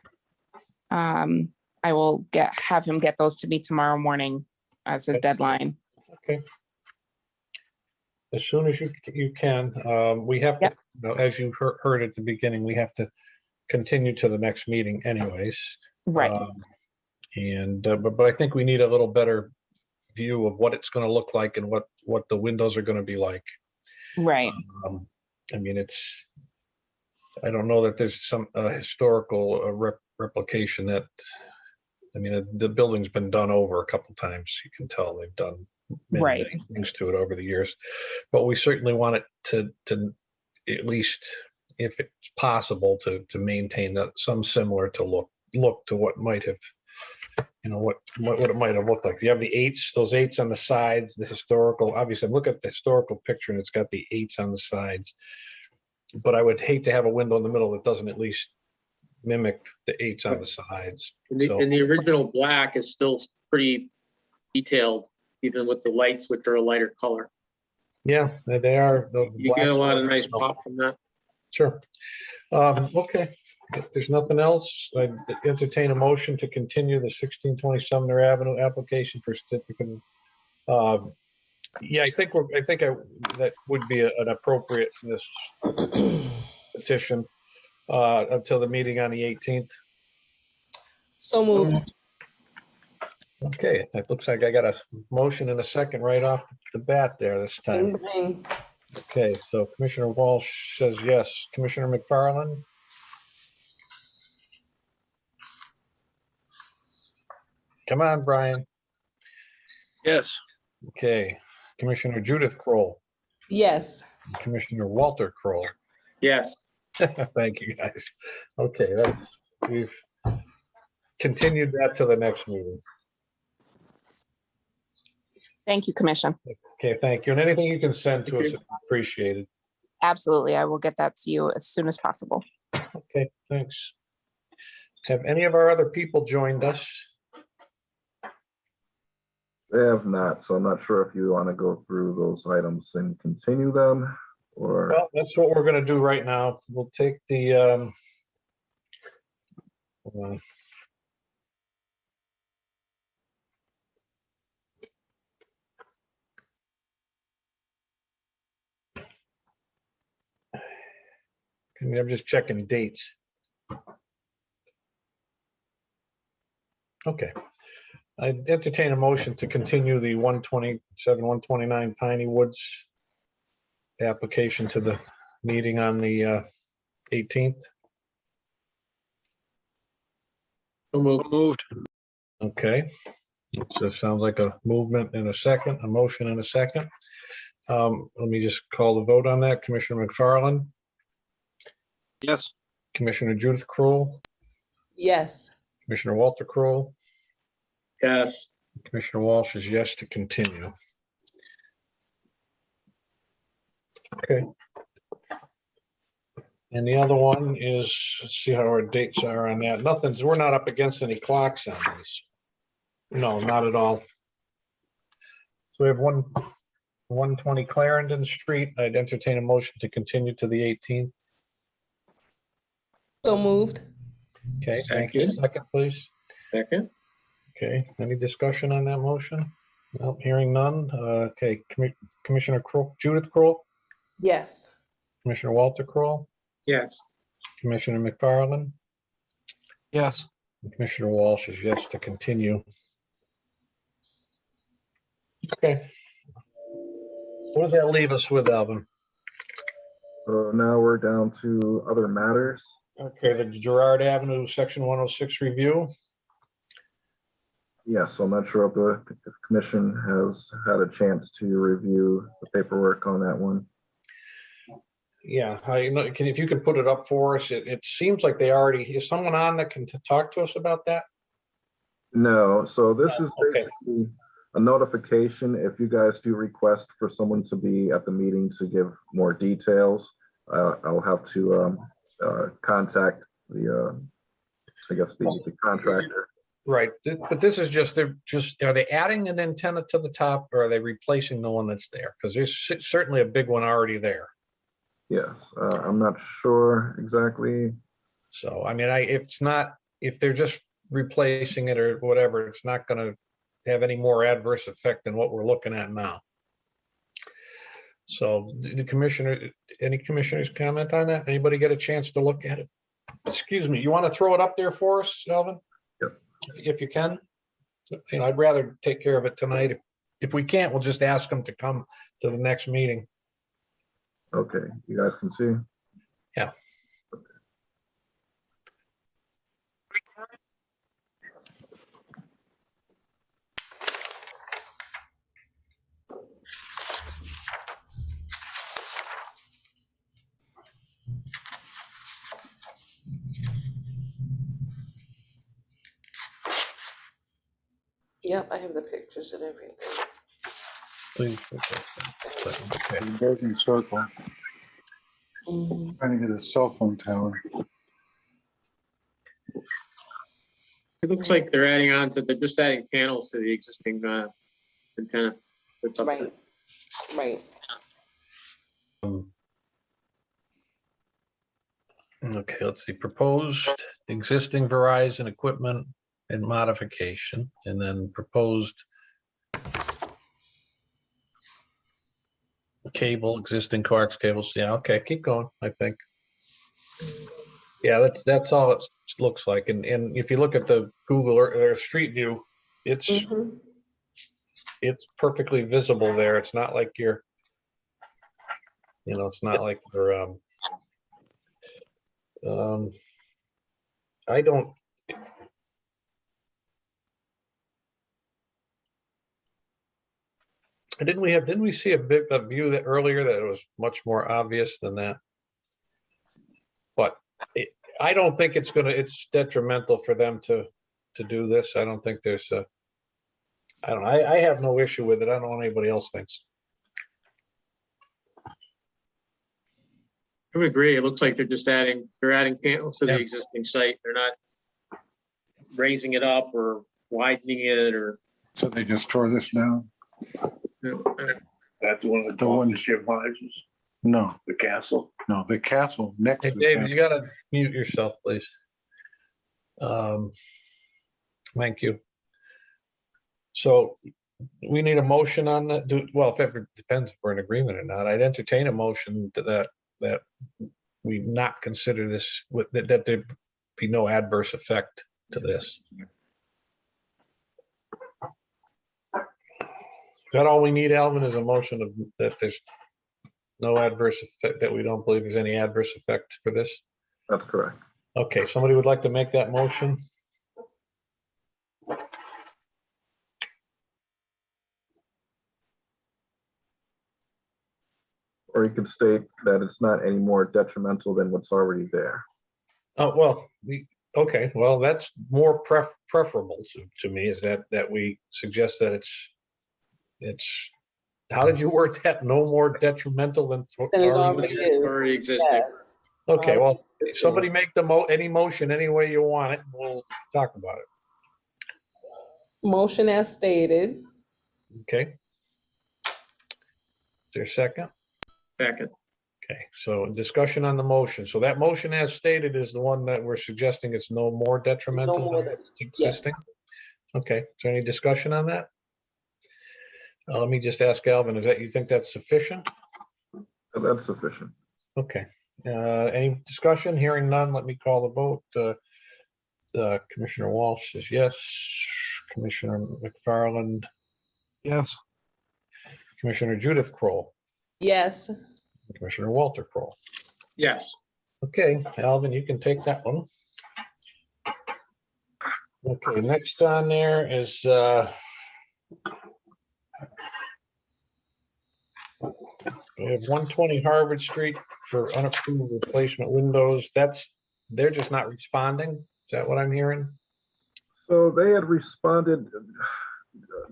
I will have him get those to me tomorrow morning as his deadline. Okay. As soon as you can, we have to, Yep. you know, as you heard at the beginning, we have to continue to the next meeting anyways. Right. But I think we need a little better view of what it's going to look like and what the windows are going to be like. Right. I mean, I don't know that there's some historical replication that, I mean, the building's been done over a couple times. You can tell they've done many things to it over the years, but we certainly want it to at least, if it's possible, to maintain that some similar to look to what might have, you know, what it might have looked like. You have the 8s, those 8s on the sides, the historical, obviously look at the historical picture and it's got the 8s on the sides, but I would hate to have a window in the middle that doesn't at least mimic the 8s on the sides. And the original black is still pretty detailed, even with the lights, which are a lighter color. Yeah, they are. The You get a blacks lot of are- nice pop from that. Sure. Okay, if there's nothing else, I entertain a motion to continue the 1620 Sumner Avenue application for certificate. Yeah, that would be an appropriateness petition until the meeting on the 18th. So moved. Okay, it looks like I got a motion and a second right off the bat there this time. Bing, bing. Okay, so Commissioner Walsh says yes. Commissioner McFarland? Come on, Brian. Yes. Okay, Commissioner Judith Kroll, Yes. Commissioner Walter Kroll. Yes. Thank you, guys. Okay, we've continued that to the next meeting. Thank you, Commission. Okay, thank you. And anything you can send to Thank us you. is appreciated. Absolutely. I will get that to you as soon as possible. Okay, thanks. Have any of our other people joined us? They have not, so I'm not sure if you want to go through those items and continue them, or, Well, that's what we're gonna do right now. We'll take the, hold on. I'm just checking dates. Okay. I entertain a motion to continue the 127, 129 Piney Woods application to the meeting on the 18th. So moved. Moved. Okay. So sounds like a movement and a second, a motion and a second. Let me just call the vote on that. Commissioner McFarland, Yes. Commissioner Judith Kroll, Yes. Commissioner Walter Kroll, Yes. Commissioner Walsh is yes to continue. Okay. And the other one is, let's see how our dates are on that. We're not up against any clocks on these. No, not at all. So we have 120 Clarendon Street. I'd entertain a motion to continue to the 18th. So moved. Okay, thank you. Second, please. Second. Okay, any discussion on that motion? No, hearing none. Okay, Commissioner Kroll, Judith Kroll, Yes. Commissioner Walter Kroll, Yes. Commissioner McFarland, Yes. and Commissioner Walsh is yes to continue. Okay. What does that leave us with, Alvin? so now we're down to other matters. Okay, the Gerard Avenue, Section 106 review. Yes, so I'm not sure if the commission has had a chance to review the paperwork on that one. Yeah, if you could put it up for us, it seems like they already, is someone on that can talk to us about that? No, so this is Okay. basically a notification. If you guys do request for someone to be at the meeting to give more details, I'll have to contact the, I guess, the contractor. Right, but this is just, are they adding an antenna to the top or are they replacing the one that's there? Because there's certainly a big one already there. Yes, I'm not sure exactly. So, I mean, if they're just replacing it or whatever, it's not gonna have any more adverse effect than what we're looking at now. So the commissioner, any commissioners comment on that? Anybody get a chance to look at it? Excuse me, you want to throw it up there for us, Alvin? Yep. If you can. I'd rather take care of it tonight. If we can't, we'll just ask them to come to the next meeting. Okay, you guys can see. Yeah. Yep, I have the pictures and everything. Please. Okay. Broken circle. Mhm. Trying to get a cell phone tower. It looks like they're they're just adding panels to the existing antenna. That's up there. Right, right. Okay, let's see, proposed existing Verizon equipment and modification, and then proposed cable, existing coax cables. Yeah, okay, keep going, I think. Yeah, that's all it looks like. And if you look at the Google or Street View, it's perfectly visible there. It's not like you're, it's not like you're, I don't. Didn't we see a view that earlier that was much more obvious than that? But I don't think it's detrimental for them to do this. I don't think there's I have no issue with it. I don't know what anybody else thinks. I would agree. It looks like they're adding panels to the existing site. They're not raising it up or widening it or. So they just tore this down? That's one of the ownership houses. No, The castle. no, the castle next Hey, to the David, castle. you gotta mute yourself, please. Thank you. So we need a motion on that. Well, if it depends if we're in agreement or not. I'd entertain a motion that we not consider this that there be no adverse effect to this. Is that all we need, Alvin, is a motion that there's no adverse effect, that we don't believe there's any adverse effect for this? That's correct. Okay, somebody would like to make that motion? Or you could state that it's not any more detrimental than what's already there. Oh, well, okay, well, that's more preferable to me, is that we suggest that it's, how did you word that? No more detrimental than what's Than it already already there? is. Already existing. Okay, well, somebody make any motion any way you want it, and we'll talk about it. Motion as stated. Okay. Is there a second? Second. Okay, so discussion on the motion. So that motion as stated is the one that we're suggesting it's no more detrimental No more than what's existing? Okay, is there any discussion on that? Let me just ask Alvin, you think that's sufficient? That's sufficient. Okay, any discussion? Hearing none, let me call the vote. Commissioner Walsh says yes. Commissioner McFarland, Yes. Commissioner Judith Kroll, Yes. Commissioner Walter Kroll. Yes. Okay, Alvin, you can take that one. Okay, next on there is we have 120 Harvard Street for unapproved replacement windows. They're just not responding. Is that what I'm hearing? So they had responded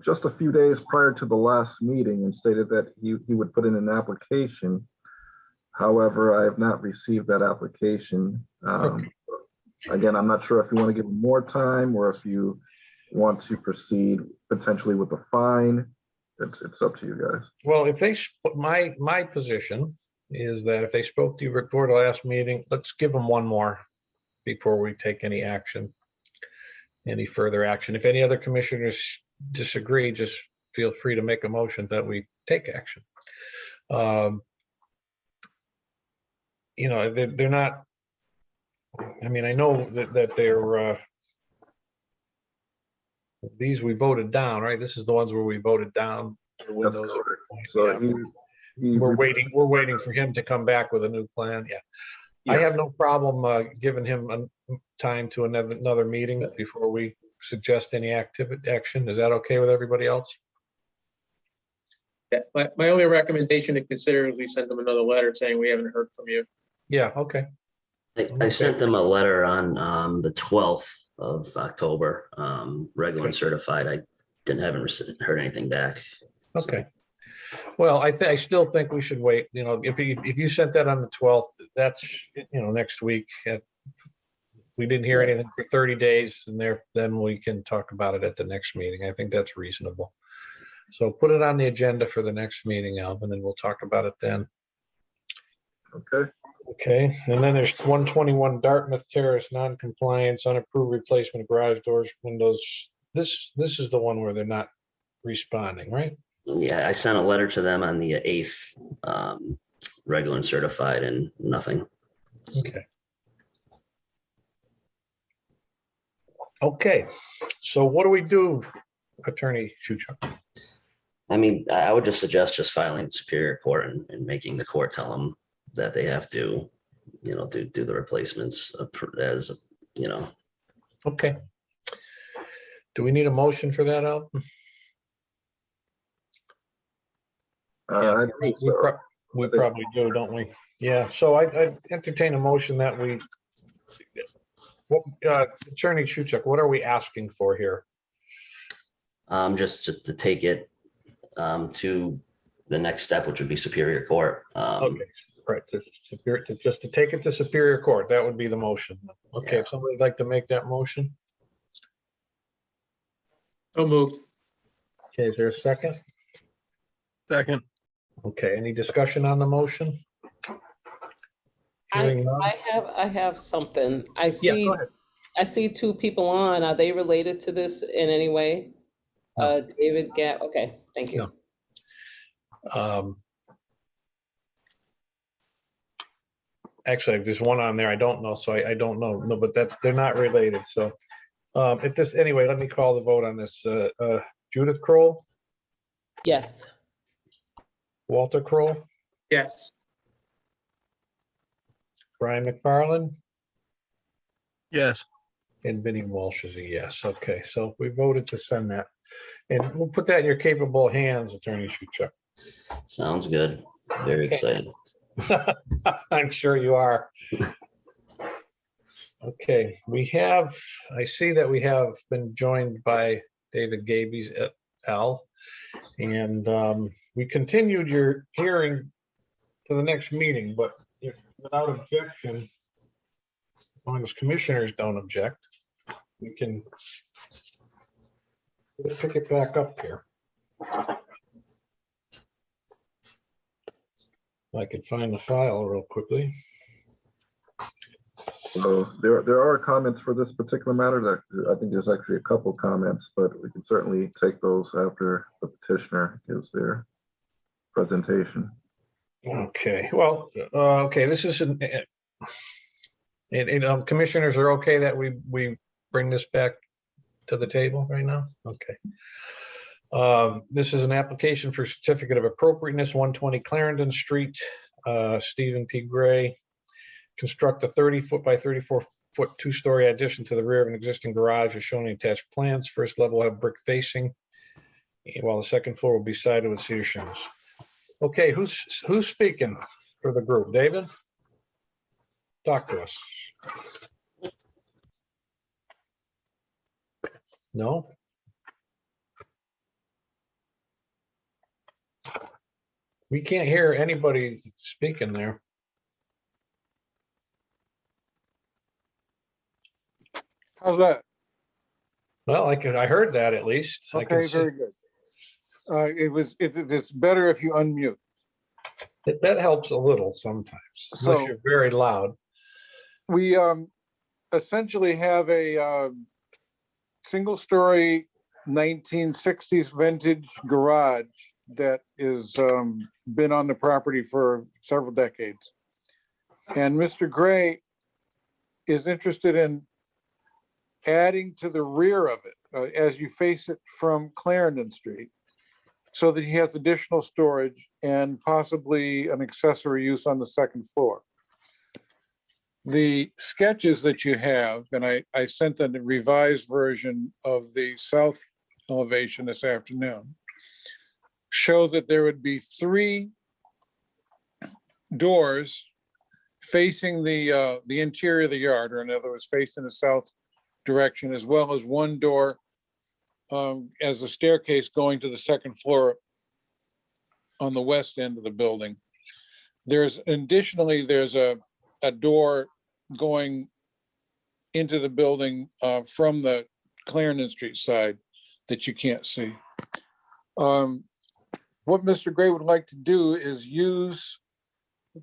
just a few days prior to the last meeting and stated that he would put in an application. However, I have not received that application. Again, I'm not sure if you want to give him more time or if you want to proceed potentially with a fine. It's up to you guys. Well, if they, my position is that if they spoke to you before the last meeting, let's give them one more before we take any action, any further action. If any other commissioners disagree, just feel free to make a motion that we take action. They're not, I mean, I know that they're, these we voted down, right? This is the ones where we voted down. The windows. That's correct. So We're waiting for him to come back with a new plan. Yeah. I have no problem giving him time to another meeting before we suggest any action. Is that okay with everybody else? Yeah, my only recommendation to consider is we send them another letter saying we haven't heard from you. Yeah, okay. I sent them a letter on the 12th of October, regular and certified. I haven't heard anything back. Okay. Well, I still think we should wait. If you sent that on the 12th, that's next week. We didn't hear anything for 30 days, and then we can talk about it at the next meeting. I think that's reasonable. So put it on the agenda for the next meeting, Alvin, and we'll talk about it then. Okay, Okay, and then there's 121 Dartmouth Terrace, non-compliance, unapproved replacement of garage doors, windows. This is the one where they're not responding, right? Yeah, I sent a letter to them on the 8th, regular and certified, and nothing. Okay. Okay, so what do we do, Attorney Shuchuk? I mean, I would just suggest just filing in Superior Court and making the court tell them that they have to, do the replacements as, Okay. Do we need a motion for that, Al? I believe so. We probably do, don't we? Yeah, so I entertain a motion that we, Attorney Shuchuk, what are we asking for here? just to take it to the next step, which would be Superior Court. Okay, right, just to take it to Superior Court, that would be the motion. Okay, Yeah. if somebody'd like to make that motion? So moved. Okay, is there a second? Second. Okay, any discussion on the motion? Hearing none? I have something. Yeah, go ahead. I see two people on. Are they related to this in any way? No. David Gatt, okay, thank you. No. Actually, there's one on there I don't know, so I don't know. No, but they're not related, so. Anyway, let me call the vote on this. Judith Kroll, Yes, Walter Kroll, Yes. Brian McFarland, Yes. and Vinnie Walsh is a yes. Okay, so we voted to send that. And we'll put that in your capable hands, Attorney Shuchuk. Sounds good. Very excited. I'm sure you are. Okay, I see that we have been joined by David Gabies et al. And we continued your hearing to the next meeting, but if without objection, as long as commissioners don't object, we can pick it back up here. I could find the file real quickly. So there are comments for this particular matter. That I think there's actually a couple comments, but we can certainly take those after the petitioner gives their presentation. Okay, well, okay, this is commissioners are okay that we bring this back to the table right now? Okay. This is an application for certificate of appropriateness, 120 Clarendon Street, Stephen P. Gray. Construct a 30-foot by 34-foot two-story addition to the rear of an existing garage as shown in attached plans. First level will have brick facing, while the second floor will be sided with cedar shingles. Okay, who's speaking for the group? David? Talk to us. No? We can't hear anybody speaking there. How's that? Well, I heard that at least. I can Okay, see- very good. It's better if you unmute. That helps a little sometimes, unless So- you're very loud. We essentially have a single-story 1960s vintage garage that is been on the property for several decades. And Mr. Gray is interested in adding to the rear of it as you face it from Clarendon Street, so that he has additional storage and possibly an accessory use on the second floor. The sketches that you have, and I sent a revised version of the south elevation this afternoon, show that there would be 3 doors facing the interior of the yard, or in other words, facing the south direction, as well as 1 door as a staircase going to the second floor on the west end of the building. Additionally, there's a door going into the building from the Clarendon Street side that you can't see. What Mr. Gray would like to do is use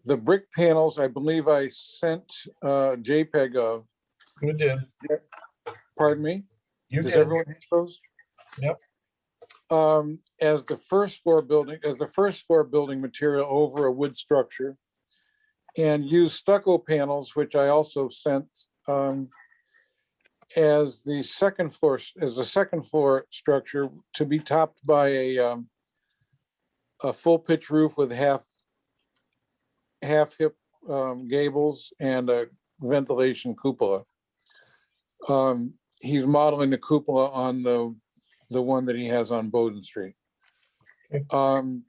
The brick panels, I believe I sent a JPEG of. You did. Pardon me? You Does did. everyone have those? Yep. As the first floor building material over a wood structure, and use stucco panels, which I also sent as the second floor structure to be topped by a full pitch roof with half hip gables and a ventilation cupola. He's modeling the cupola on the one that he has on Bowden Street. The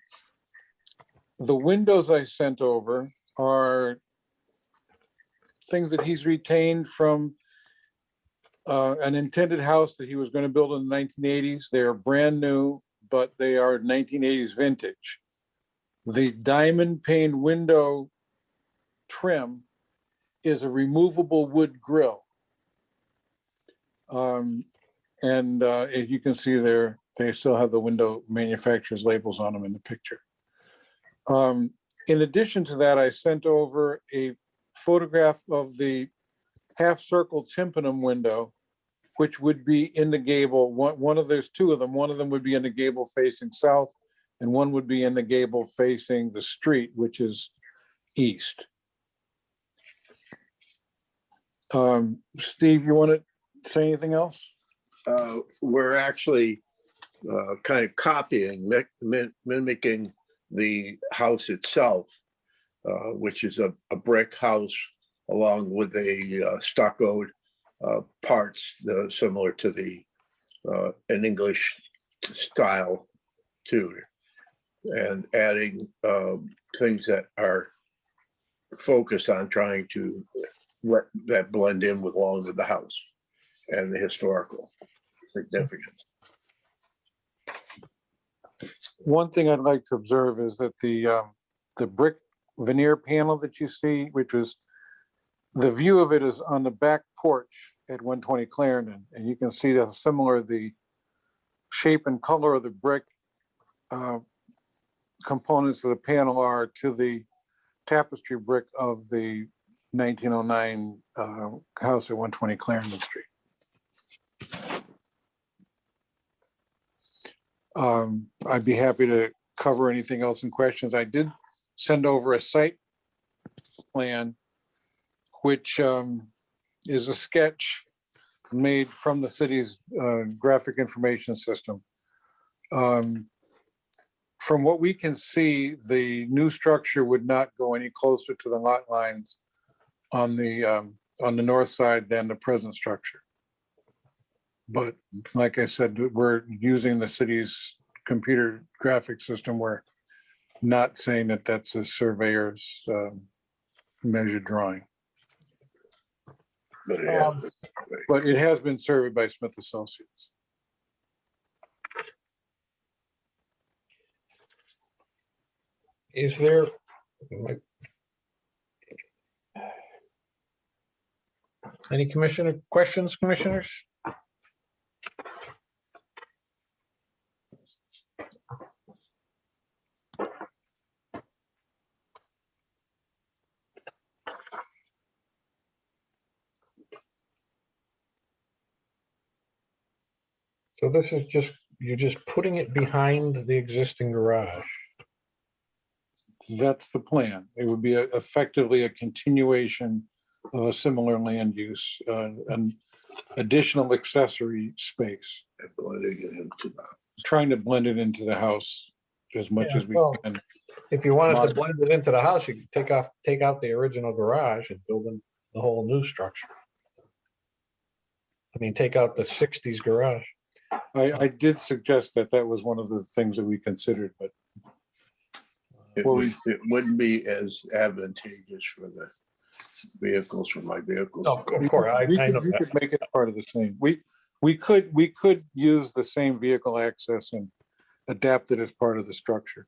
windows I sent over are things that he's retained from an intended house that he was going to build in the 1980s. They are brand new, but they are 1980s vintage. The diamond pane window trim is a removable wood grill. As you can see there, they still have the window manufacturer's labels on them in the picture. In addition to that, I sent over a photograph of the half circle tympanum window, which would be in the gable. There's two of them. One of them would be in the gable facing south, and one would be in the gable facing the street, which is east. Steve, you want to say anything else? We're actually kind of copying, mimicking the house itself, which is a brick house along with a stuccoed parts similar to an English style too, and adding things that are focused on trying to let that blend in along with the house and the historical significance. One thing I'd like to observe is that the brick veneer panel that you see, which was the view of it is on the back porch at 120 Clarendon, and you can see that similar the shape and color of the brick components of the panel are to the tapestry brick of the 1909 house at 120 Clarendon Street. I'd be happy to cover anything else in questions. I did send over a site plan, which is a sketch made from the city's graphic information system. From what we can see, the new structure would not go any closer to the lot lines on the north side than the present structure. But like I said, we're using the city's computer graphic system. We're not saying that that's a surveyor's measured drawing. But it has been surveyed by Smith Associates. Is there any questions, commissioners? So this is you're just putting it behind the existing garage. That's the plan. It would be effectively a continuation of a similar land use, an additional accessory space. Trying to blend it into the house as much as we can. If you wanted to blend it into the house, you could take out the original garage and build in the whole new structure. I mean, take out the 60s garage. I did suggest that was one of the things that we considered, but it wouldn't be as advantageous for the vehicles, for my vehicles. No, of course, I know we that. could make it part of the same. We could use the same vehicle access and adapt it as part of the structure.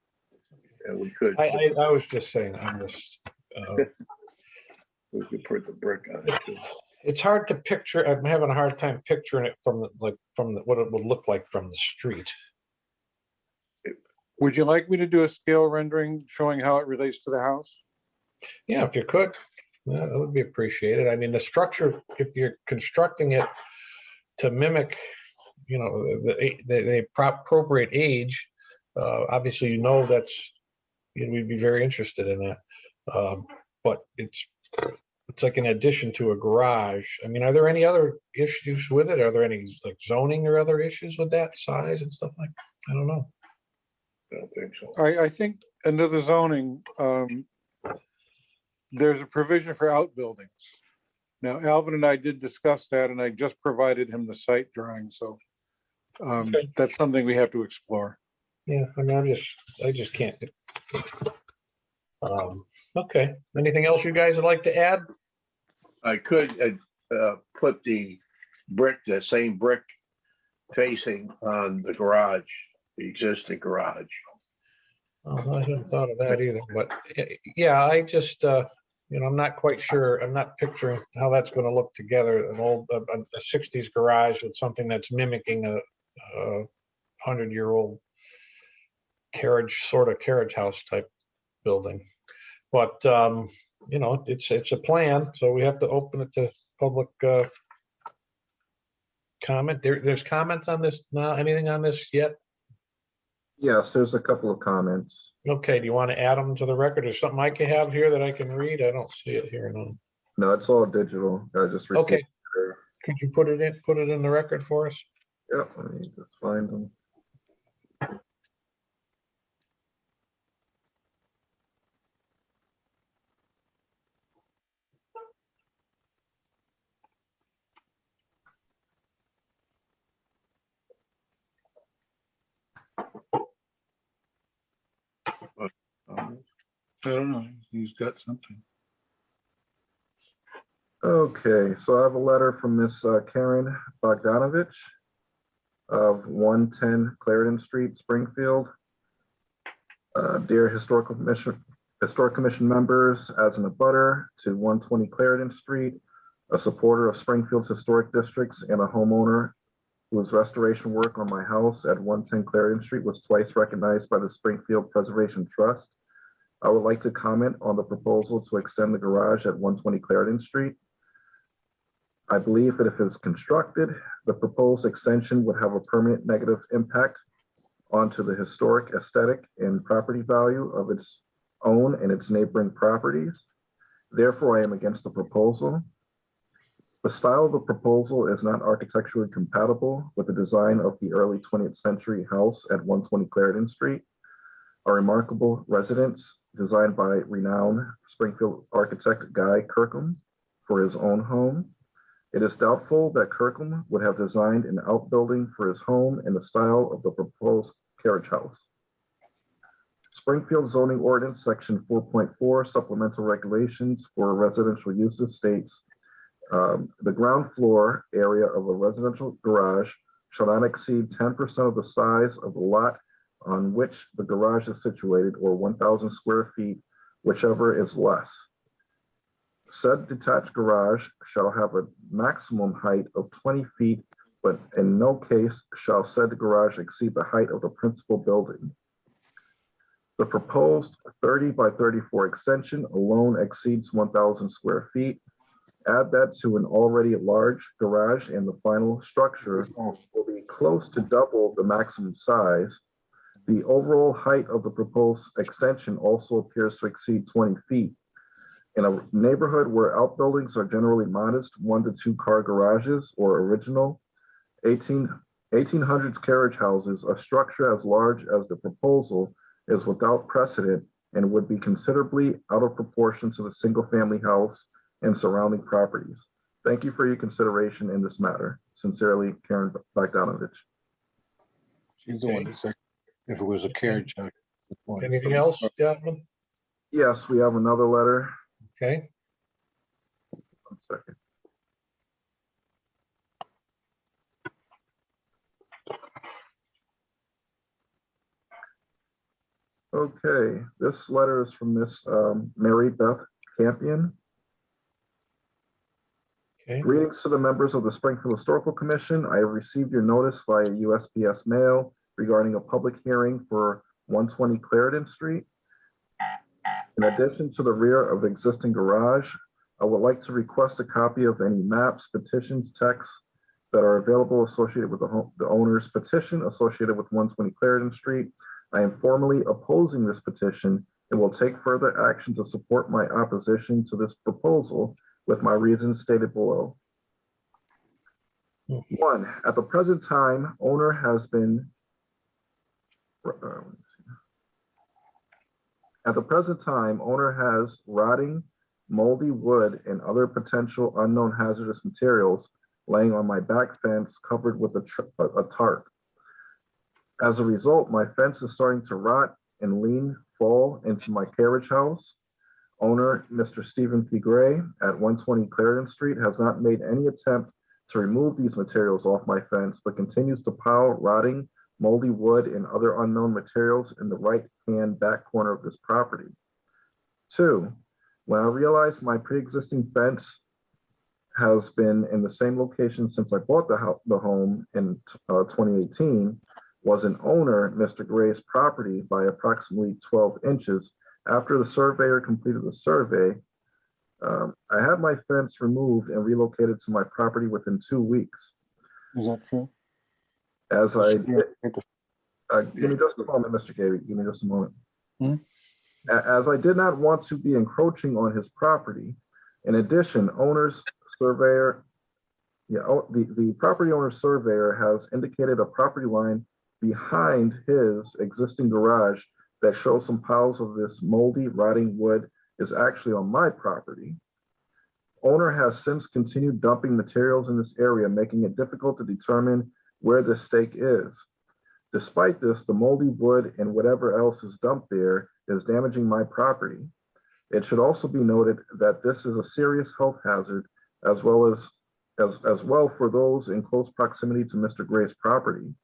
Yeah, we could. I was just saying, we could put the brick on it too. It's hard to picture. I'm having a hard time picturing it from what it would look like from the street. Would you like me to do a scale rendering showing how it relates to the house? Yeah, if you could, yeah, that would be appreciated. I mean, the structure, if you're constructing it to mimic, you know, the appropriate age, obviously, you know, we'd be very interested in that. But it's like an addition to a garage. I mean, are there any other issues with it? Are there any like zoning or other issues with that size and stuff like? I don't know. I don't think so. I think under the zoning, there's a provision for outbuildings. Now, Alvin and I did discuss that, and I just provided him the site drawing, so Okay. that's something we have to explore. Yeah, I mean, I just can't. Okay, anything else you guys would like to add? I could put the same brick facing on the garage, the existing garage. Oh, I hadn't thought of that either, but yeah, I just, you know, I'm not quite sure. I'm not picturing how that's going to look together. An old, a 60s garage with something that's mimicking a 100-year-old sort of carriage house type building. But, you know, it's a plan, so we have to open it to public comment. There's comments on this now? Anything on this yet? Yes, there's a couple of comments. Okay, do you want to add them to the record? Is something I can have here that I can read? I don't see it here. No. No, it's all digital. I just received. Okay. Could you put it in the record for us? Yeah, let me just find them. I don't know, he's got something. Okay, so I have a letter from Miss Karen Bogdanovich of 110 Clarendon Street, Springfield. Dear Historic Commission members, as an abutter to 120 Clarendon Street, a supporter of Springfield's historic districts and a homeowner whose restoration work on my house at 110 Clarendon Street was twice recognized by the Springfield Preservation Trust, I would like to comment on the proposal to extend the garage at 120 Clarendon Street. I believe that if it is constructed, the proposed extension would have a permanent negative impact onto the historic aesthetic and property value of its own and its neighboring properties. Therefore, I am against the proposal. The style of the proposal is not architecturally compatible with the design of the early 20th century house at 120 Clarendon Street, a remarkable residence designed by renowned Springfield architect Guy Kirkham for his own home. It is doubtful that Kirkham would have designed an outbuilding for his home in the style of the proposed carriage house. Springfield zoning ordinance section 4.4 supplemental regulations for residential uses states the ground floor area of a residential garage shall not exceed 10% of the size of the lot on which the garage is situated, or 1,000 square feet, whichever is less. Said detached garage shall have a maximum height of 20 feet, but in no case shall said garage exceed the height of the principal building. The proposed 30 by 34 extension alone exceeds 1,000 square feet. Add that to an already large garage and the final structure will be close to double the maximum size. The overall height of the proposed extension also appears to exceed 20 feet. In a neighborhood where outbuildings are generally modest 1 to 2 car garages or original 1800s carriage houses, a structure as large as the proposal is without precedent and would be considerably out of proportion to the single family house and surrounding properties. Thank you for your consideration in this matter. Sincerely, Karen Bogdanovich. She's the one that said if it was a carriage. Anything else, gentlemen? Yes, we have another letter. Okay. 1 second. Okay, this letter is from Miss Mary Beth Campion. Okay. Greetings to the members of the Springfield Historical Commission. I have received your notice via USPS mail regarding a public hearing for 120 Clarendon Street. In addition to the rear of the existing garage, I would like to request a copy of any maps, petitions, texts that are available associated with the owner's petition associated with 120 Clarendon Street. I am formally opposing this petition and will take further action to support my opposition to this proposal with my reasons stated below. 1, at the present time, owner has rotting, moldy wood and other potential unknown hazardous materials laying on my back fence covered with a tarp. As a result, my fence is starting to rot and fall into my carriage house. Owner, Mr. Stephen P. Gray at 120 Clarendon Street, has not made any attempt to remove these materials off my fence, but continues to pile rotting, moldy wood and other unknown materials in the right-hand back corner of this property. 2, when I realized my pre-existing fence has been in the same location since I bought the home in 2018, was an owner, Mr. Gray's property by approximately 12 inches. After the surveyor completed the survey, I had my fence removed and relocated to my property within 2 weeks. Is that true? As I did, give me just a moment, Mr. Gavey, give me just a moment. As I did not want to be encroaching on his property. In addition, owner's surveyor, the property owner's surveyor has indicated a property line behind his existing garage that shows some piles of this moldy, rotting wood is actually on my property. Owner has since continued dumping materials in this area, making it difficult to determine where the stake is. Despite this, the moldy wood and whatever else is dumped there is damaging my property. It should also be noted that this is a serious health hazard as well for those in close proximity to Mr. Gray's property.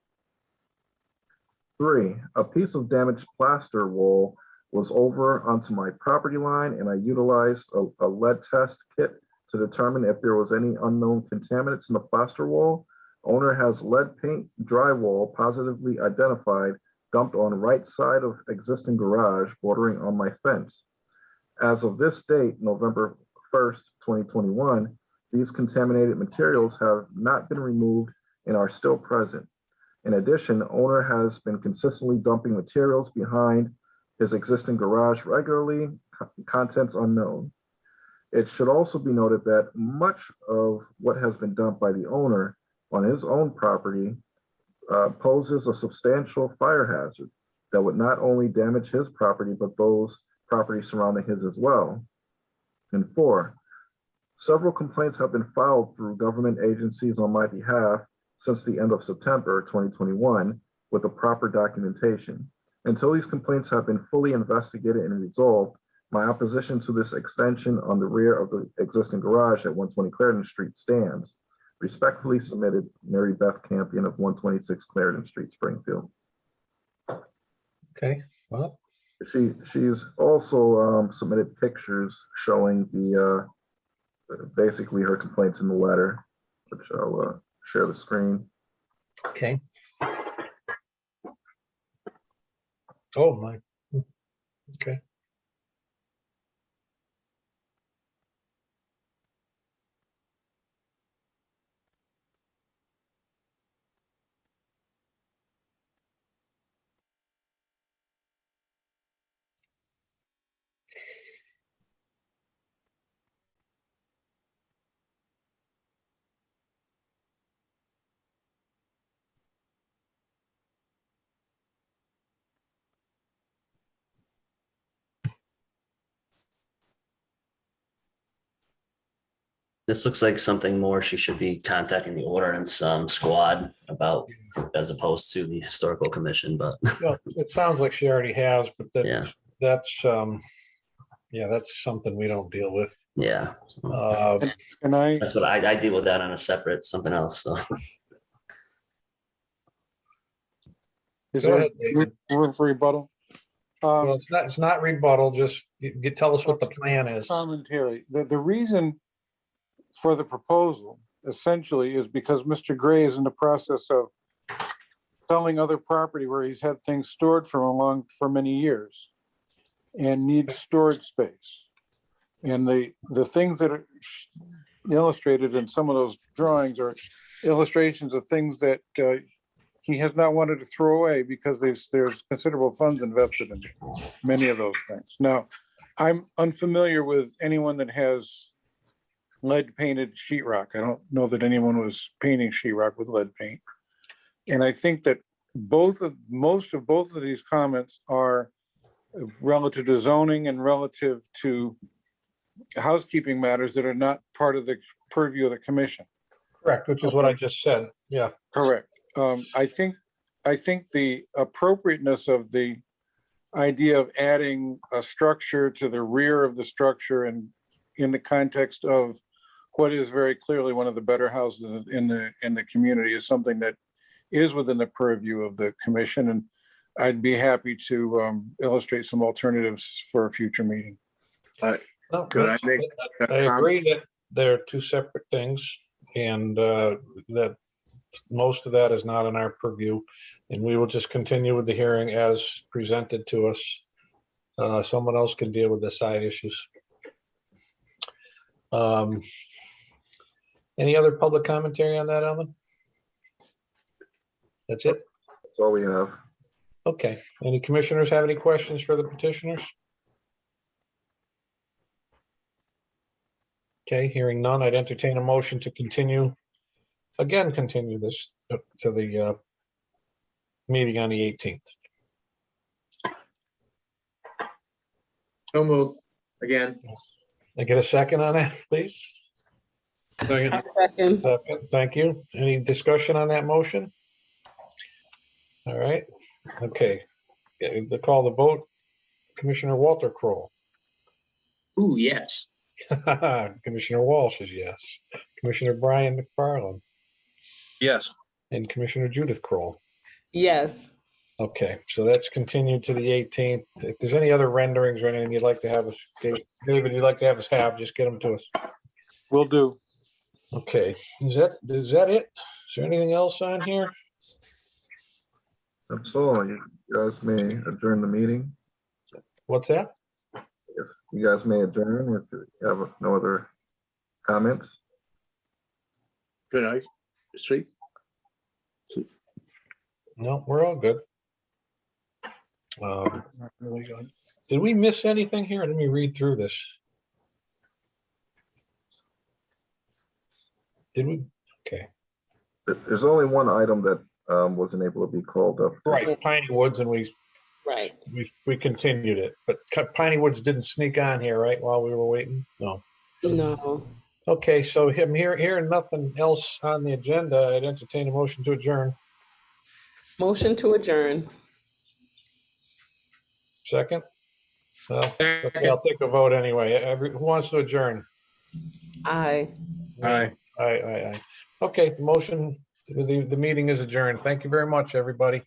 3, a piece of damaged plaster wall was over onto my property line, and I utilized a lead test kit to determine if there was any unknown contaminants in the plaster wall. Owner has lead paint drywall positively identified dumped on right side of existing garage bordering on my fence. As of this date, November 1st, 2021, these contaminated materials have not been removed and are still present. In addition, owner has been consistently dumping materials behind his existing garage regularly, contents unknown. It should also be noted that much of what has been dumped by the owner on his own property poses a substantial fire hazard that would not only damage his property, but those properties surrounding his as well. And 4, several complaints have been filed through government agencies on my behalf since the end of September 2021 with the proper documentation. Until these complaints have been fully investigated and resolved, my opposition to this extension on the rear of the existing garage at 120 Clarendon Street stands. Respectfully submitted, Mary Beth Campion of 126 Clarendon Street, Springfield. Okay, well, she's also submitted pictures showing the basically her complaints in the letter, which I'll share the screen. okay. Oh my, okay. This looks like something more she should be contacting the ordinance squad about, as opposed to the historical commission, but Well, it sounds like she already has, but yeah, that's something we don't deal with. yeah. So Can I, that's what I deal with that on a separate, something else, so. is Go there ahead, David. room for rebuttal? Well, it's not rebuttal, just tell us what the plan is. Commentary. The reason for the proposal essentially is because Mr. Gray is in the process of selling other property where he's had things stored for many years. and needs storage space. And the things that are illustrated in some of those drawings are illustrations of things that he has not wanted to throw away because there's considerable funds invested in many of those things. Now, I'm unfamiliar with anyone that has lead painted sheetrock. I don't know that anyone was painting sheetrock with lead paint. And I think that most of both of these comments are relative to zoning and relative to housekeeping matters that are not part of the purview of the commission. Correct, which is what I just said. Yeah. Correct. I think the appropriateness of the idea of adding a structure to the rear of the structure and in the context of what is very clearly one of the better houses in the community is something that is within the purview of the commission. And I'd be happy to illustrate some alternatives for a future meeting. Could I make a I agree comment? that they're two separate things, and that most of that is not in our purview, and we will just continue with the hearing as presented to us. Someone else can deal with the side issues. Any other public commentary on that, Ellen? That's it? That's all we have. Okay. Any commissioners have any questions for the petitioners? Okay, hearing none, I'd entertain a motion to continue this to the meeting on the 18th. So moved, again. I get a second on that, please? Second. Second. Second, thank you. Any discussion on that motion? All right, okay. The call the vote. Commissioner Walter Kroll. Ooh, yes. Commissioner Walsh is yes. Commissioner Brian McFarland Yes. and Commissioner Judith Kroll. Yes. Okay, so that's continued to the 18th. If there's any other renderings or anything you'd like to have us, David, you'd like to have us have, just get them to us. Will do. Okay, is that it? Is there anything else on here? That's all. You guys may adjourn the meeting. What's that? If you guys may adjourn if you have no other comments. Could I speak? No, we're all good. Not really good. Did we miss anything here? Let me read through this. Did we? Okay. There's only one item that wasn't able to be called up. Right, Piney Woods, and we continued it, but Piney Woods didn't sneak on here, right, while we were waiting? No. No. Okay, so him hearing nothing else on the agenda, I'd entertain a motion to adjourn. Motion to adjourn. Second? Okay, I'll take a vote anyway. Who wants to adjourn? Aye. Aye. Aye. Okay, the motion, the meeting is adjourned. Thank you very much, everybody.